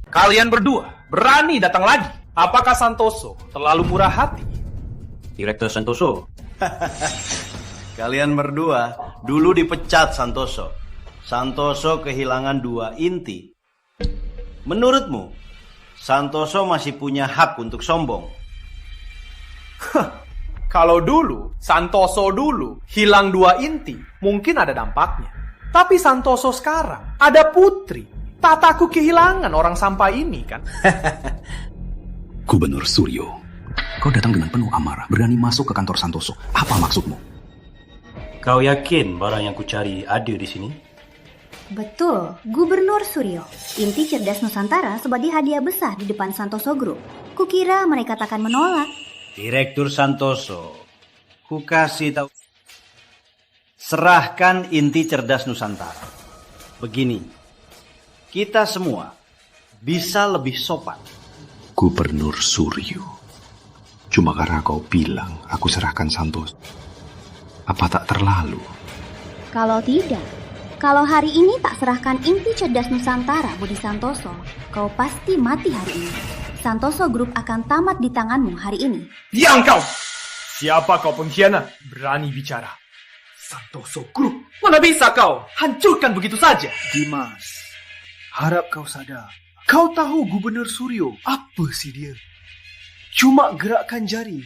Kalian berdua berani datang lagi. Apakah Santoso terlalu murah hati? Direktur Santoso. Kalian berdua dulu dipecat Santoso. Santoso kehilangan 2 inti. Menurutmu, Santoso masih punya hak untuk sombong? Kalau dulu, Santoso dulu hilang 2 inti, mungkin ada dampaknya. Tapi Santoso sekarang ada Putri. Tak takut kehilangan orang sampah ini kan? Gubernur Suryo, kau datang dengan penuh amarah, berani masuk ke kantor Santoso. Apa maksudmu? Kau yakin barang yang kucari ada di sini? Betul, Gubernur Suryo. Inti cerdas Nusantara sebagai hadiah besar di depan Santoso Group. Kukira mereka takkan menolak. Direktur Santoso, ku kasih tahu. Serahkan inti cerdas Nusantara. Begini, kita semua bisa lebih sopan. Gubernur Suryo, cuma karena kau bilang aku serahkan Santoso, apa tak terlalu? Kalau tidak, kalau hari ini tak serahkan inti cerdas Nusantara Budi Santoso, kau pasti mati hari ini. Santoso Group akan tamat di tanganmu hari ini. Diam kau! Siapa kau pengkhianat? Berani bicara. Santoso Group. Mana bisa kau hancurkan begitu saja? Dimas, harap kau sadar. Kau tahu Gubernur Suryo apa sih dia? Cuma gerakkan jari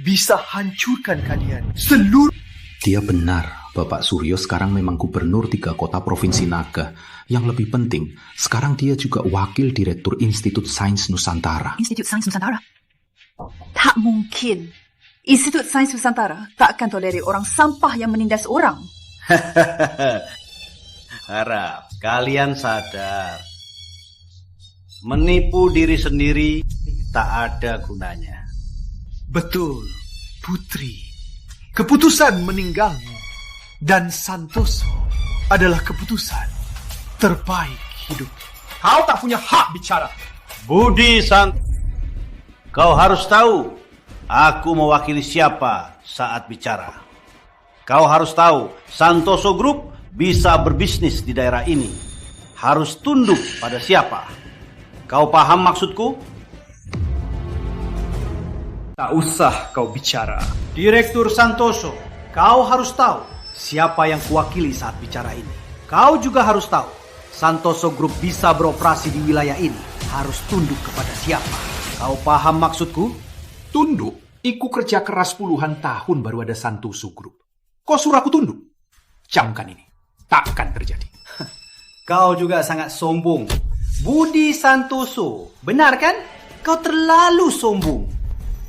bisa hancurkan kalian seluruh. Dia benar, Bapak Suryo sekarang memang gubernur 3 kota Provinsi Naga. Yang lebih penting, sekarang dia juga wakil direktur Institut Sains Nusantara. Institut Sains Nusantara? Tak mungkin. Institut Sains Nusantara tak akan tolerir orang sampah yang menindas orang. Harap kalian sadar. Menipu diri sendiri tak ada gunanya. Betul, Putri. Keputusan meninggalmu dan Santoso adalah keputusan terbaik hidup. Kau tak punya hak bicara. Budi kau harus tahu aku mewakili siapa saat bicara. Kau harus tahu Santoso Group bisa berbisnis di daerah ini. Harus tunduk pada siapa. Kau paham maksudku? Tak usah kau bicara. Direktur Santoso, kau harus tahu siapa yang kuwakili saat bicara ini. Kau juga harus tahu Santoso Group bisa beroperasi di wilayah ini. Harus tunduk kepada siapa. Kau paham maksudku? Tunduk? Iku kerja keras puluhan tahun baru ada Santoso Group. Kau suruh aku tunduk? Camkan ini. Takkan terjadi. Kau juga sangat sombong. Budi Santoso, benar kan? Kau terlalu sombong.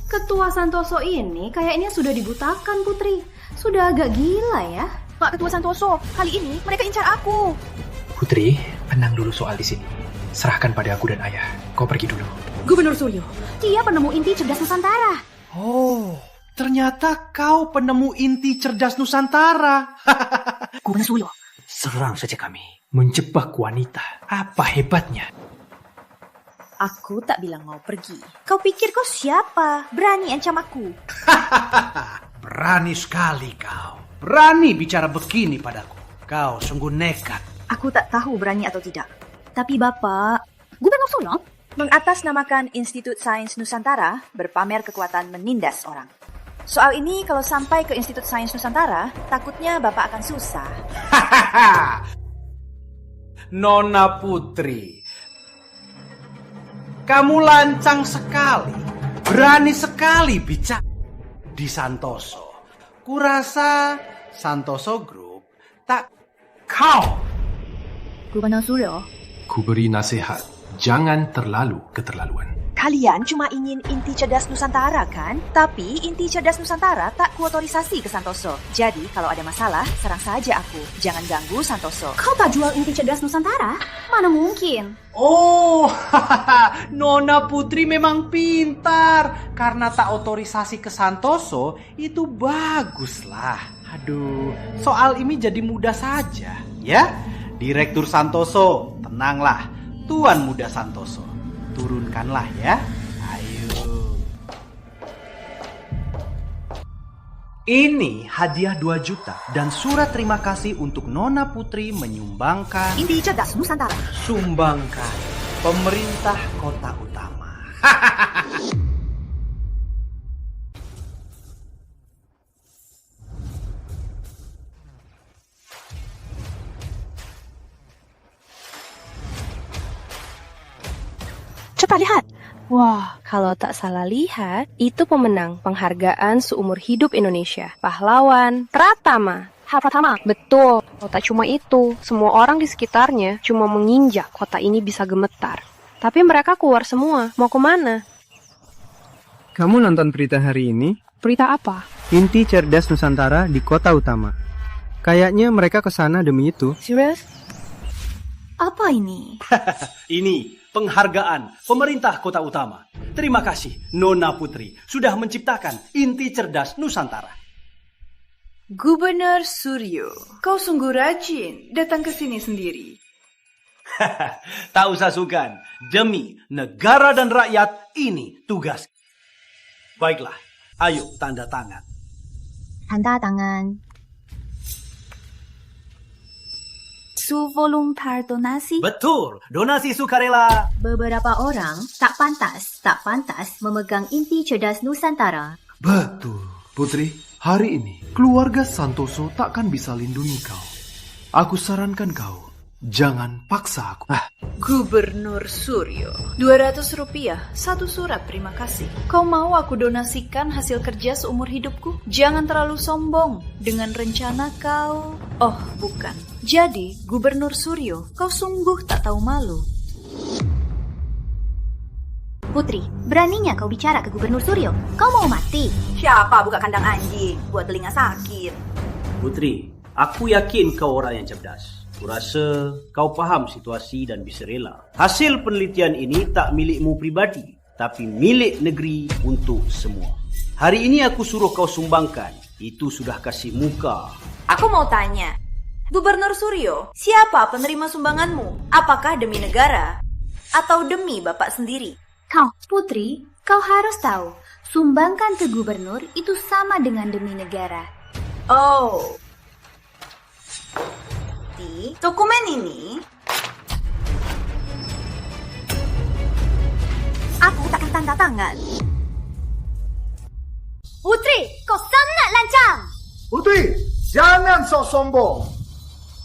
Ketua Santoso ini kayaknya sudah dibutakan, Putri. Sudah agak gila ya. Pak Ketua Santoso, kali ini mereka incar aku. Putri, tenang dulu soal di sini. Serahkan pada aku dan ayah. Kau pergi dulu. Gubernur Suryo, dia penemu inti cerdas Nusantara. Oh, ternyata kau penemu inti cerdas Nusantara. Gubernur Suryo, serang saja kami. Menjebak wanita. Apa hebatnya? Aku tak bilang mau pergi. Kau pikir kau siapa? Berani ancam aku. Berani sekali kau. Berani bicara begini padaku. Kau sungguh nekat. Aku tak tahu berani atau tidak. Tapi Bapak, Gubernur Suryo mengatasnamakan Institut Sains Nusantara berpamer kekuatan menindas orang. Soal ini kalau sampai ke Institut Sains Nusantara, takutnya Bapak akan susah. Nona Putri, kamu lancang sekali, berani sekali bicara di Santoso. Kurasa Santoso Group tak kau. Gubernur Suryo, ku beri nasihat, jangan terlalu keterlaluan. Kalian cuma ingin inti cerdas Nusantara kan? Tapi inti cerdas Nusantara tak kuotorisasi ke Santoso. Jadi kalau ada masalah, serang saja aku. Jangan ganggu Santoso. kau tak jual inti cerdas Nusantara? Mana mungkin? Oh, Nona Putri memang pintar. Karena tak otorisasi ke Santoso, itu baguslah. Aduh, soal ini jadi mudah saja, ya. Direktur Santoso, tenanglah. Tuan Muda Santoso, turunkanlah ya. Ayo. Ini hadiah 2 juta dan surat terima kasih untuk Nona Putri menyumbangkan inti cerdas Nusantara. Sumbangkan pemerintah kota utama. Cepat lihat. Wah, kalau tak salah lihat, itu pemenang penghargaan seumur hidup Indonesia. Pahlawan Pratama. Pratama? Betul. Oh, tak cuma itu, semua orang di sekitarnya cuma menginjak kota ini bisa gemetar. Tapi mereka keluar semua. Mau kemana? Kamu nonton berita hari ini? Berita apa? Inti cerdas Nusantara di kota utama. Kayaknya mereka ke sana demi itu. Serius? Apa ini? Ini penghargaan pemerintah kota utama. Terima kasih Nona Putri sudah menciptakan inti cerdas Nusantara. Gubernur Suryo, kau sungguh rajin datang ke sini sendiri. Tak usah sungkan. Demi negara dan rakyat, ini tugas. Baiklah, ayo tanda tangan. Tanda tangan. Su voluntar donasi? Betul, donasi sukarela. Beberapa orang tak pantas memegang inti cerdas Nusantara. Betul, Putri. Hari ini, keluarga Santoso takkan bisa lindungi kau. Aku sarankan kau, jangan paksa aku. Gubernur Suryo, 200 rupiah, satu surat terima kasih. Kau mau aku donasikan hasil kerja seumur hidupku? Jangan terlalu sombong dengan rencana kau. Oh, bukan. Jadi, Gubernur Suryo, kau sungguh tak tahu malu. Putri, beraninya kau bicara ke Gubernur Suryo? Kau mau mati? Siapa buka kandang anjing buat telinga sakit? Putri, aku yakin kau orang yang cerdas. Kurasa kau paham situasi dan bisa rela. Hasil penelitian ini tak milikmu pribadi, tapi milik negeri untuk semua. Hari ini aku suruh kau sumbangkan. Itu sudah kasih muka. Aku mau tanya, Gubernur Suryo, siapa penerima sumbanganmu? Apakah demi negara atau demi bapak sendiri? Kau, Putri, kau harus tahu, sumbangkan ke gubernur itu sama dengan demi negara. Oh. Di dokumen ini, aku takkan tanda tangan. Putri, kau sangat lancang. Putri, jangan sok sombong.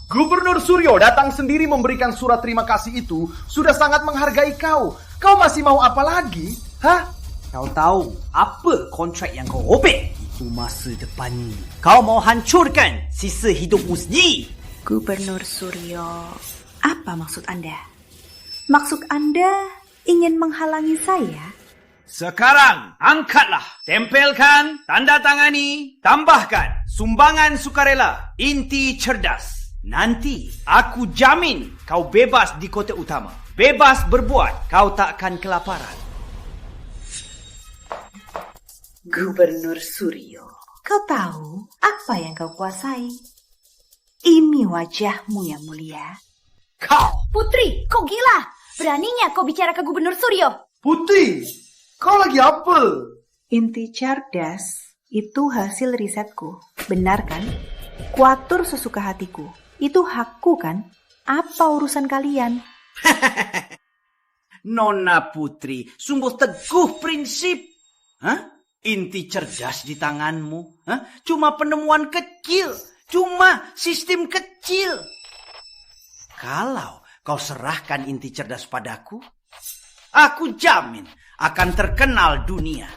Gubernur Suryo datang sendiri memberikan surat terima kasih itu sudah sangat menghargai kau. Kau masih mau apa lagi? Hah? Kau tahu apa kontrak yang kau robek? Itu masa depan kau mau hancurkan sisa hidupmu sendiri. Gubernur Suryo, apa maksud Anda? Maksud Anda ingin menghalangi saya? Sekarang angkatlah, tempelkan, tanda tangani, tambahkan sumbangan sukarela, inti cerdas. Nanti aku jamin kau bebas di kota utama. Bebas berbuat, kau takkan kelaparan. Gubernur Suryo, kau tahu apa yang kau kuasai? Ini wajahmu yang mulia. Kau! Putri, kau gila! Beraninya kau bicara ke Gubernur Suryo? Putri, kau lagi apa? Inti cerdas itu hasil risetku. Benar kan? Kuatur sesuka hatiku. Itu hakku kan? Apa urusan kalian? Nona Putri, sungguh teguh prinsip. Hah? Inti cerdas di tanganmu. Hah? Cuma penemuan kecil. Cuma sistem kecil. Kalau kau serahkan inti cerdas padaku, aku jamin akan terkenal dunia.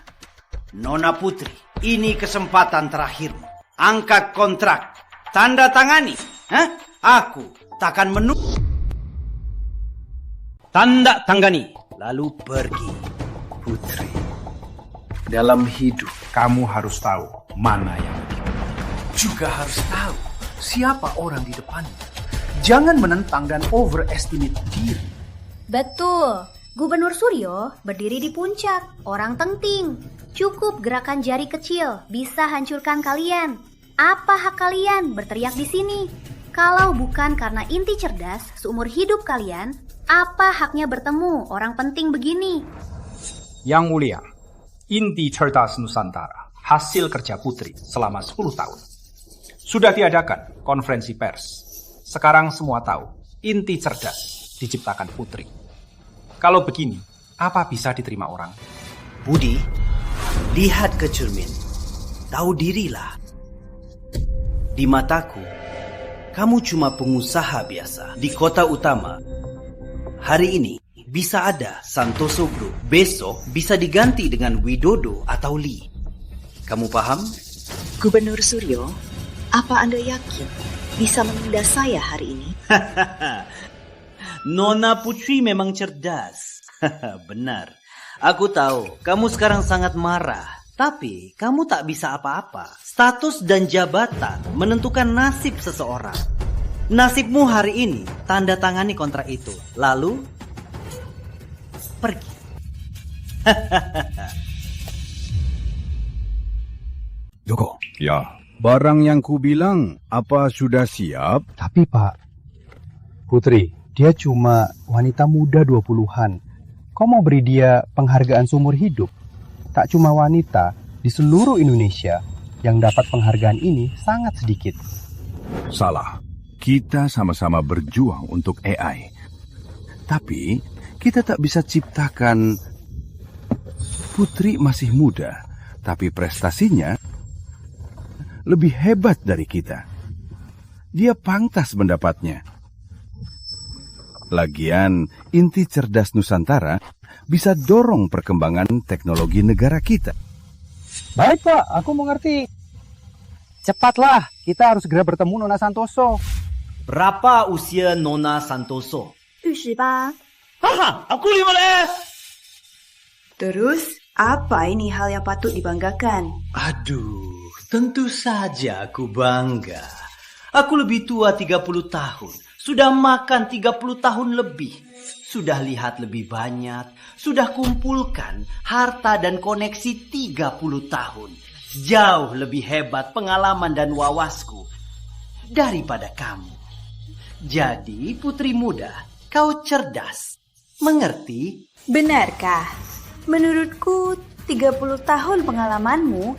Nona Putri, ini kesempatan terakhirmu. Angkat kontrak. Tanda tangani. Hah? Aku takkan menunggu. Tanda tangani. Lalu pergi. Putri, dalam hidup kamu harus tahu mana yang lebih penting. Juga harus tahu siapa orang di depannya. Jangan menentang dan overestimate diri. Betul. Gubernur Suryo berdiri di puncak, orang penting. Cukup gerakan jari kecil bisa hancurkan kalian. Apa hak kalian berteriak di sini? Kalau bukan karena inti cerdas seumur hidup kalian, apa haknya bertemu orang penting begini? Yang mulia, inti cerdas Nusantara, hasil kerja Putri selama 10 tahun. Sudah diadakan konferensi pers. Sekarang semua tahu, inti cerdas diciptakan Putri. Kalau begini, apa bisa diterima orang? Budi, lihat ke cermin. Tahu dirilah. Di mataku, kamu cuma pengusaha biasa di kota utama. Hari ini bisa ada Santoso Group. Besok bisa diganti dengan Widodo atau Lee. Kamu paham? Gubernur Suryo, apa Anda yakin bisa menunda saya hari ini? Nona Putri memang cerdas. Benar. Aku tahu kamu sekarang sangat marah. Tapi kamu tak bisa apa-apa. Status dan jabatan menentukan nasib seseorang. Nasibmu hari ini, tanda tangani kontrak itu. Lalu, pergi. Joko. Ya. Barang yang ku bilang, apa sudah siap? Tapi Pak, Putri, Dia cuma wanita muda 20-an. Kau mau beri dia penghargaan seumur hidup? Tak cuma wanita, di seluruh Indonesia yang dapat penghargaan ini sangat sedikit. Salah. Kita sama-sama berjuang untuk AI. Tapi kita tak bisa ciptakan. Putri masih muda, tapi prestasinya lebih hebat dari kita. Dia pantas mendapatnya. Lagian, Inti Cerdas Nusantara bisa dorong perkembangan teknologi negara kita. Baik Pak, aku mengerti. Cepatlah, kita harus segera bertemu Nona Santoso. Berapa usia Nona Santoso? 28. Haha, aku 15. Terus, apa ini hal yang patut dibanggakan? Aduh, tentu saja aku bangga. Aku lebih tua 30 tahun. Sudah makan 30 tahun lebih. Sudah lihat lebih banyak. Sudah kumpulkan harta dan koneksi 30 tahun. Jauh lebih hebat pengalaman dan wawasku daripada kamu. Jadi, putri muda, kau cerdas. Mengerti? Benarkah? Menurutku, 30 tahun pengalamanmu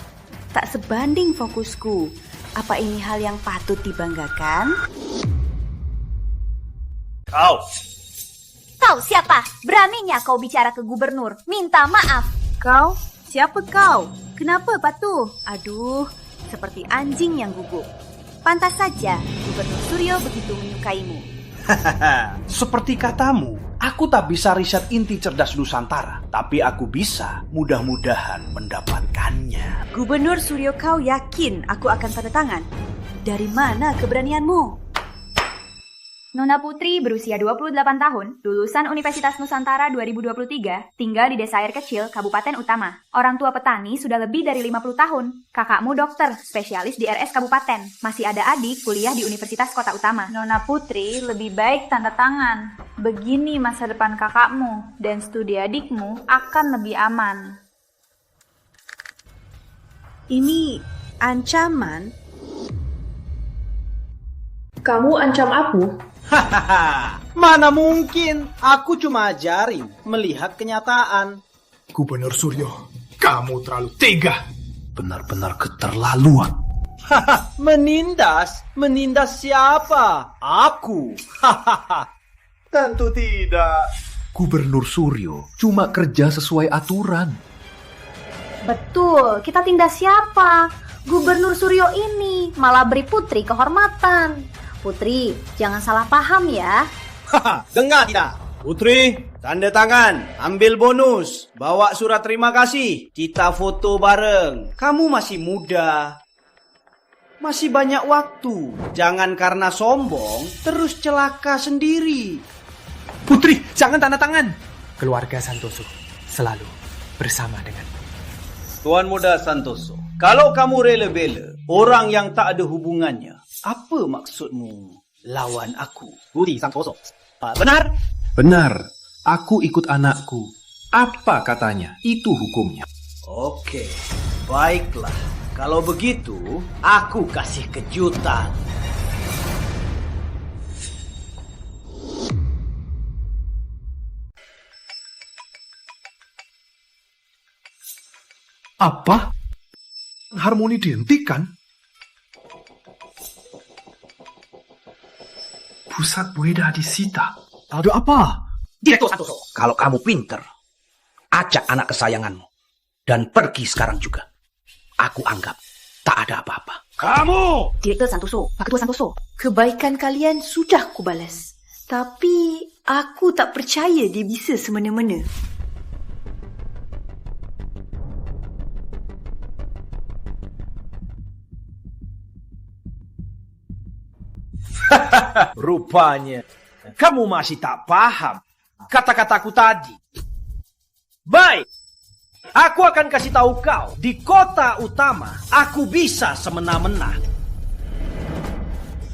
tak sebanding fokusku. Apa ini hal yang patut dibanggakan? Kau siapa? Beraninya kau bicara ke gubernur, minta maaf. Kau? Siapa kau? Kenapa patuh? Aduh, seperti anjing yang gugup. Pantas saja Gubernur Suryo begitu menyukaimu. Seperti katamu, aku tak bisa riset inti cerdas Nusantara, tapi aku bisa mudah-mudahan mendapatkannya. Gubernur Suryo, kau yakin aku akan tanda tangan? Dari mana keberanianmu? Nona Putri berusia 28 tahun, lulusan Universitas Nusantara 2023, tinggal di desa air kecil, Kabupaten Utama. Orang tua petani sudah lebih dari 50 tahun. Kakakmu dokter, spesialis di RS Kabupaten. Masih ada adik kuliah di Universitas Kota Utama. Nona Putri, lebih baik tanda tangan. Begini masa depan kakakmu dan studi adikmu akan lebih aman. Ini ancaman? Kamu ancam aku? Hahaha, mana mungkin? Aku cuma ajarin melihat kenyataan. Gubernur Suryo, kamu terlalu tega. Benar-benar keterlaluan. Hahaha, menindas? Menindas siapa? Aku. Hahaha. Tentu tidak. Gubernur Suryo cuma kerja sesuai aturan. Betul, kita tindas siapa? Gubernur Suryo ini malah beri Putri kehormatan. Putri, jangan salah paham ya. Haha, dengar tidak? Putri, tanda tangan, ambil bonus, bawa surat terima kasih, kita foto bareng. Kamu masih muda, masih banyak waktu. Jangan karena sombong, terus celaka sendiri. Putri, jangan tanda tangan. Keluarga Santoso selalu bersama dengan Tuan Muda Santoso, kalau kamu rela-bela orang yang tak ada hubungannya, apa maksudmu lawan aku? Budi Santoso. Benar? Benar. Aku ikut anakku. Apa katanya? Itu hukumnya. Oke, baiklah. Kalau begitu, aku kasih kejutan. Apa? Harmoni dihentikan? Pusat Bueda disita. Ada apa? Direktur Santoso, kalau kamu pinter, ajak anak kesayanganmu dan pergi sekarang juga. Aku anggap tak ada apa-apa. Kamu! Direktur Santoso, Pak Ketua Santoso, kebaikan kalian sudah kubalas. Tapi aku tak percaya dia bisa semena-mena. Rupanya kamu masih tak paham kata-kataku tadi. Baik, aku akan kasih tahu kau, di Kota Utama aku bisa semena-mena.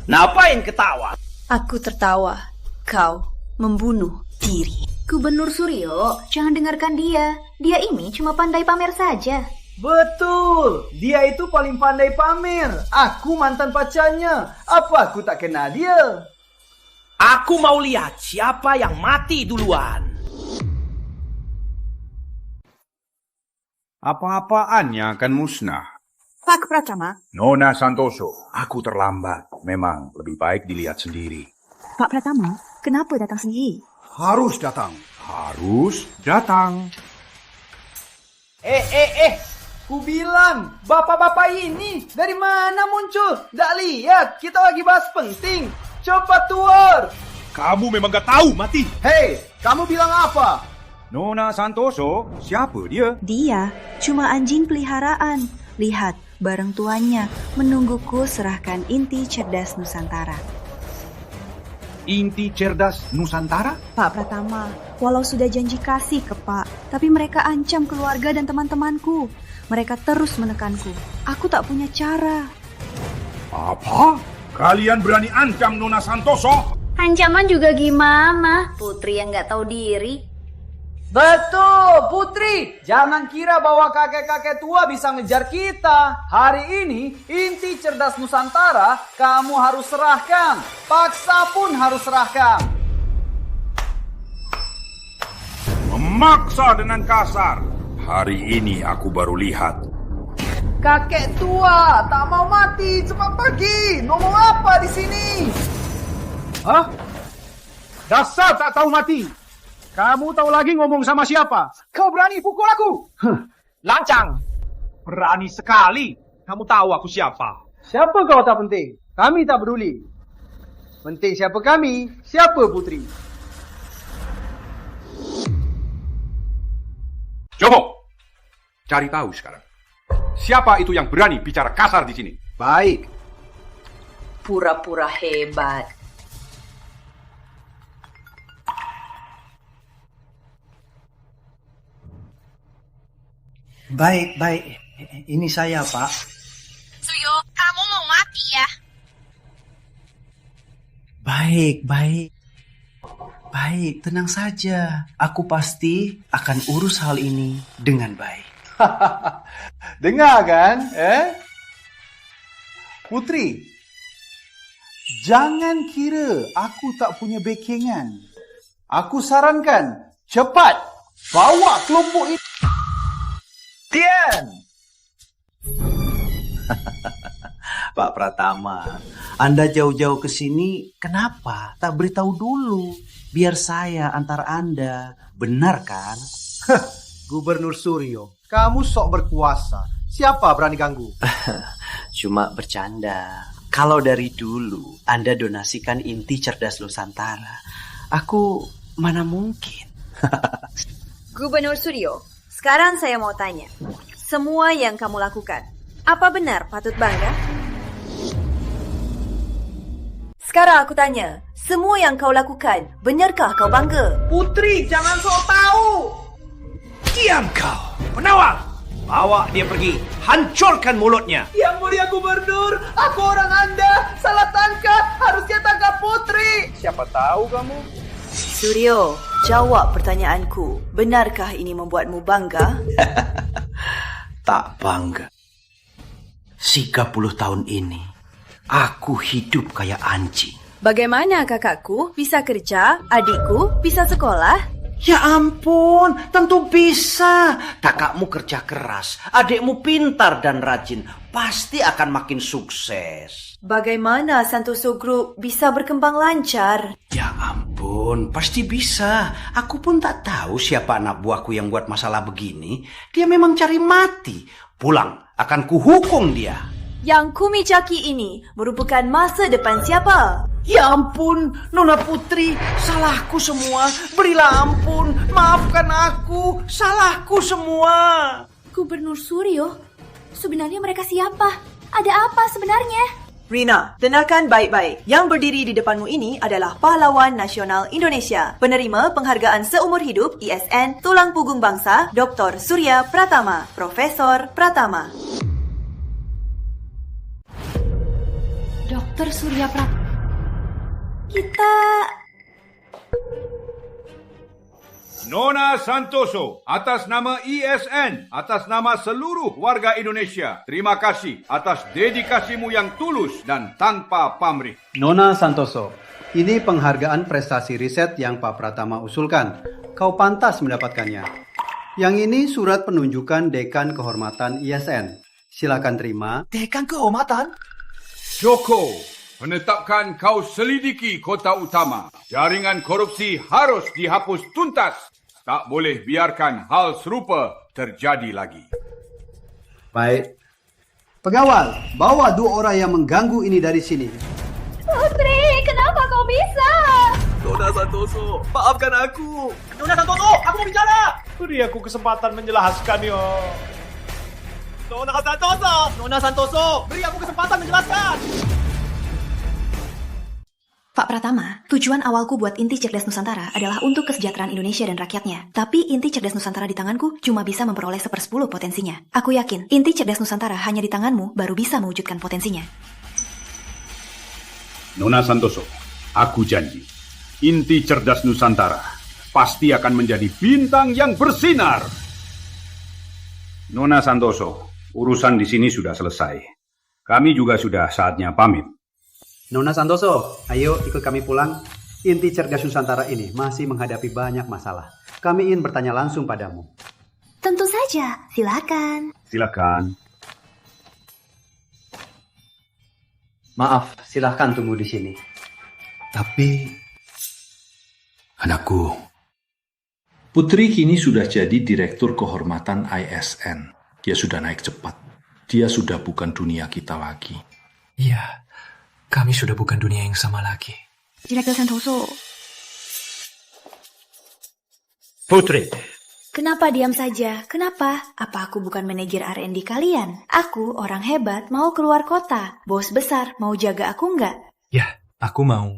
Ngapain ketawa? Aku tertawa. Kau membunuh diri. Gubernur Suryo, jangan dengarkan dia. Dia ini cuma pandai pamer saja. Betul, dia itu paling pandai pamer. Aku mantan pacarnya. Apa aku tak kenal dia? Aku mau lihat siapa yang mati duluan. Apa-apaannya akan musnah. Pak Pratama. Nona Santoso, aku terlambat. Memang lebih baik dilihat sendiri. Pak Pratama, kenapa datang sendiri? Harus datang. Harus datang. Ku bilang, bapak-bapak ini dari mana muncul? Nggak lihat, kita lagi bahas penting. Cepat keluar. Kamu memang gak tahu, Mati. Hei, kamu bilang apa? Nona Santoso, siapa dia? Dia cuma anjing peliharaan. Lihat, bareng tuannya menungguku serahkan inti cerdas Nusantara. Inti cerdas Nusantara? Pak Pratama, walau sudah janji kasih ke Pak, tapi mereka ancam keluarga dan teman-temanku. Mereka terus menekanku. Aku tak punya cara. Apa? Kalian berani ancam Nona Santoso? Ancaman juga gimana? Putri yang nggak tahu diri. Betul, Putri. Jangan kira bahwa kakek-kakek tua bisa ngejar kita. Hari ini, inti cerdas Nusantara kamu harus serahkan. Paksa pun harus serahkan. Memaksa dengan kasar. Hari ini aku baru lihat. Kakek tua, tak mau mati. Cepat pergi. Ngomong apa di sini? Hah? Dasar tak tahu mati. Kamu tahu lagi ngomong sama siapa? Kau berani pukul aku? Lancang. Berani sekali. Kamu tahu aku siapa? Siapa kau tak penting. Kami tak peduli. Penting siapa kami, siapa Putri. Joko, cari tahu sekarang. Siapa itu yang berani bicara kasar di sini? Baik. Pura-pura hebat. Baik. Ini saya, Pak. Suyo, kamu mau mati ya? Baik, tenang saja. Aku pasti akan urus hal ini dengan baik. Dengar kan? Putri, jangan kira aku tak punya backingan. Aku sarankan, cepat bawa kelompok itu. Tian! Pak Pratama, Anda jauh-jauh ke sini, kenapa tak beritahu dulu? Biar saya antar Anda, benar kan? Gubernur Suryo, kamu sok berkuasa. Siapa berani ganggu? Cuma bercanda. Kalau dari dulu Anda donasikan inti cerdas Nusantara, aku mana mungkin. Gubernur Suryo, sekarang saya mau tanya. Semua yang kamu lakukan, apa benar patut bangga? Sekarang aku tanya, semua yang kau lakukan, benarkah kau bangga? Putri, jangan sok tahu. Diam kau, penawar. Bawa dia pergi, hancurkan mulutnya. Yang mulia Gubernur, aku orang Anda. Salah tangkap, harusnya tangkap Putri. Siapa tahu kamu? Suryo, jawab pertanyaanku. Benarkah ini membuatmu bangga? Tak bangga. 30 tahun ini, aku hidup kayak anjing. Bagaimana kakakku bisa kerja, adikku bisa sekolah? Ya ampun, tentu bisa. Kakakmu kerja keras, adikmu pintar dan rajin. Pasti akan makin sukses. Bagaimana Santoso Group bisa berkembang lancar? Ya ampun, pasti bisa. Aku pun tak tahu siapa anak buahku yang buat masalah begini. Dia memang cari mati. Pulang, akan kuhukum dia. Yang kumicaki ini merupakan masa depan siapa? Ya ampun, Nona Putri, salahku semua. Berilah ampun, maafkan aku, salahku semua. Gubernur Suryo, sebenarnya mereka siapa? Ada apa sebenarnya? Rina, dengarkan baik-baik. Yang berdiri di depanmu ini adalah pahlawan nasional Indonesia, penerima penghargaan seumur hidup ISN Tulang Punggung Bangsa, Dr. Surya Pratama, Profesor Pratama. Dr. Surya Pratama. Kita... Nona Santoso, atas nama ISN, atas nama seluruh warga Indonesia, terima kasih atas dedikasimu yang tulus dan tanpa pamrih. Nona Santoso, Ini penghargaan prestasi riset yang Pak Pratama usulkan. Kau pantas mendapatkannya. Yang ini surat penunjukan Dekan Kehormatan ISN. Silakan terima. Dekan Kehormatan? Joko menetapkan kau selidiki kota utama. Jaringan korupsi harus dihapus tuntas. Tak boleh biarkan hal serupa terjadi lagi. Baik. Pegawai, bawa 2 orang yang mengganggu ini dari sini. Putri, kenapa kau bisa? Nona Santoso, maafkan aku. Nona Santoso, aku mau bicara. Beri aku kesempatan menjelaskan, yo. Nona Santoso, beri aku kesempatan menjelaskan. Pak Pratama, tujuan awalku buat Inti Cerdas Nusantara adalah untuk kesejahteraan Indonesia dan rakyatnya. Tapi Inti Cerdas Nusantara di tanganku cuma bisa memperoleh 1/10 potensinya. Aku yakin, Inti Cerdas Nusantara hanya di tanganmu baru bisa mewujudkan potensinya. Nona Santoso, aku janji, Inti Cerdas Nusantara pasti akan menjadi bintang yang bersinar. Nona Santoso, urusan di sini sudah selesai. Kami juga sudah saatnya pamit. Nona Santoso, ayo ikut kami pulang. Inti Cerdas Nusantara ini masih menghadapi banyak masalah. Kami ingin bertanya langsung padamu. Tentu saja, silakan. Silakan. Maaf, silahkan tunggu di sini. Tapi, anakku, Putri kini sudah jadi Direktur Kehormatan ISN. Dia sudah naik cepat. Dia sudah bukan dunia kita lagi. Iya, kami sudah bukan dunia yang sama lagi. Direktur Santoso. Putri. Kenapa diam saja? Kenapa? Apa aku bukan manajer R&D kalian? Aku orang hebat mau keluar kota. Bos besar mau jaga aku nggak? Ya, aku mau.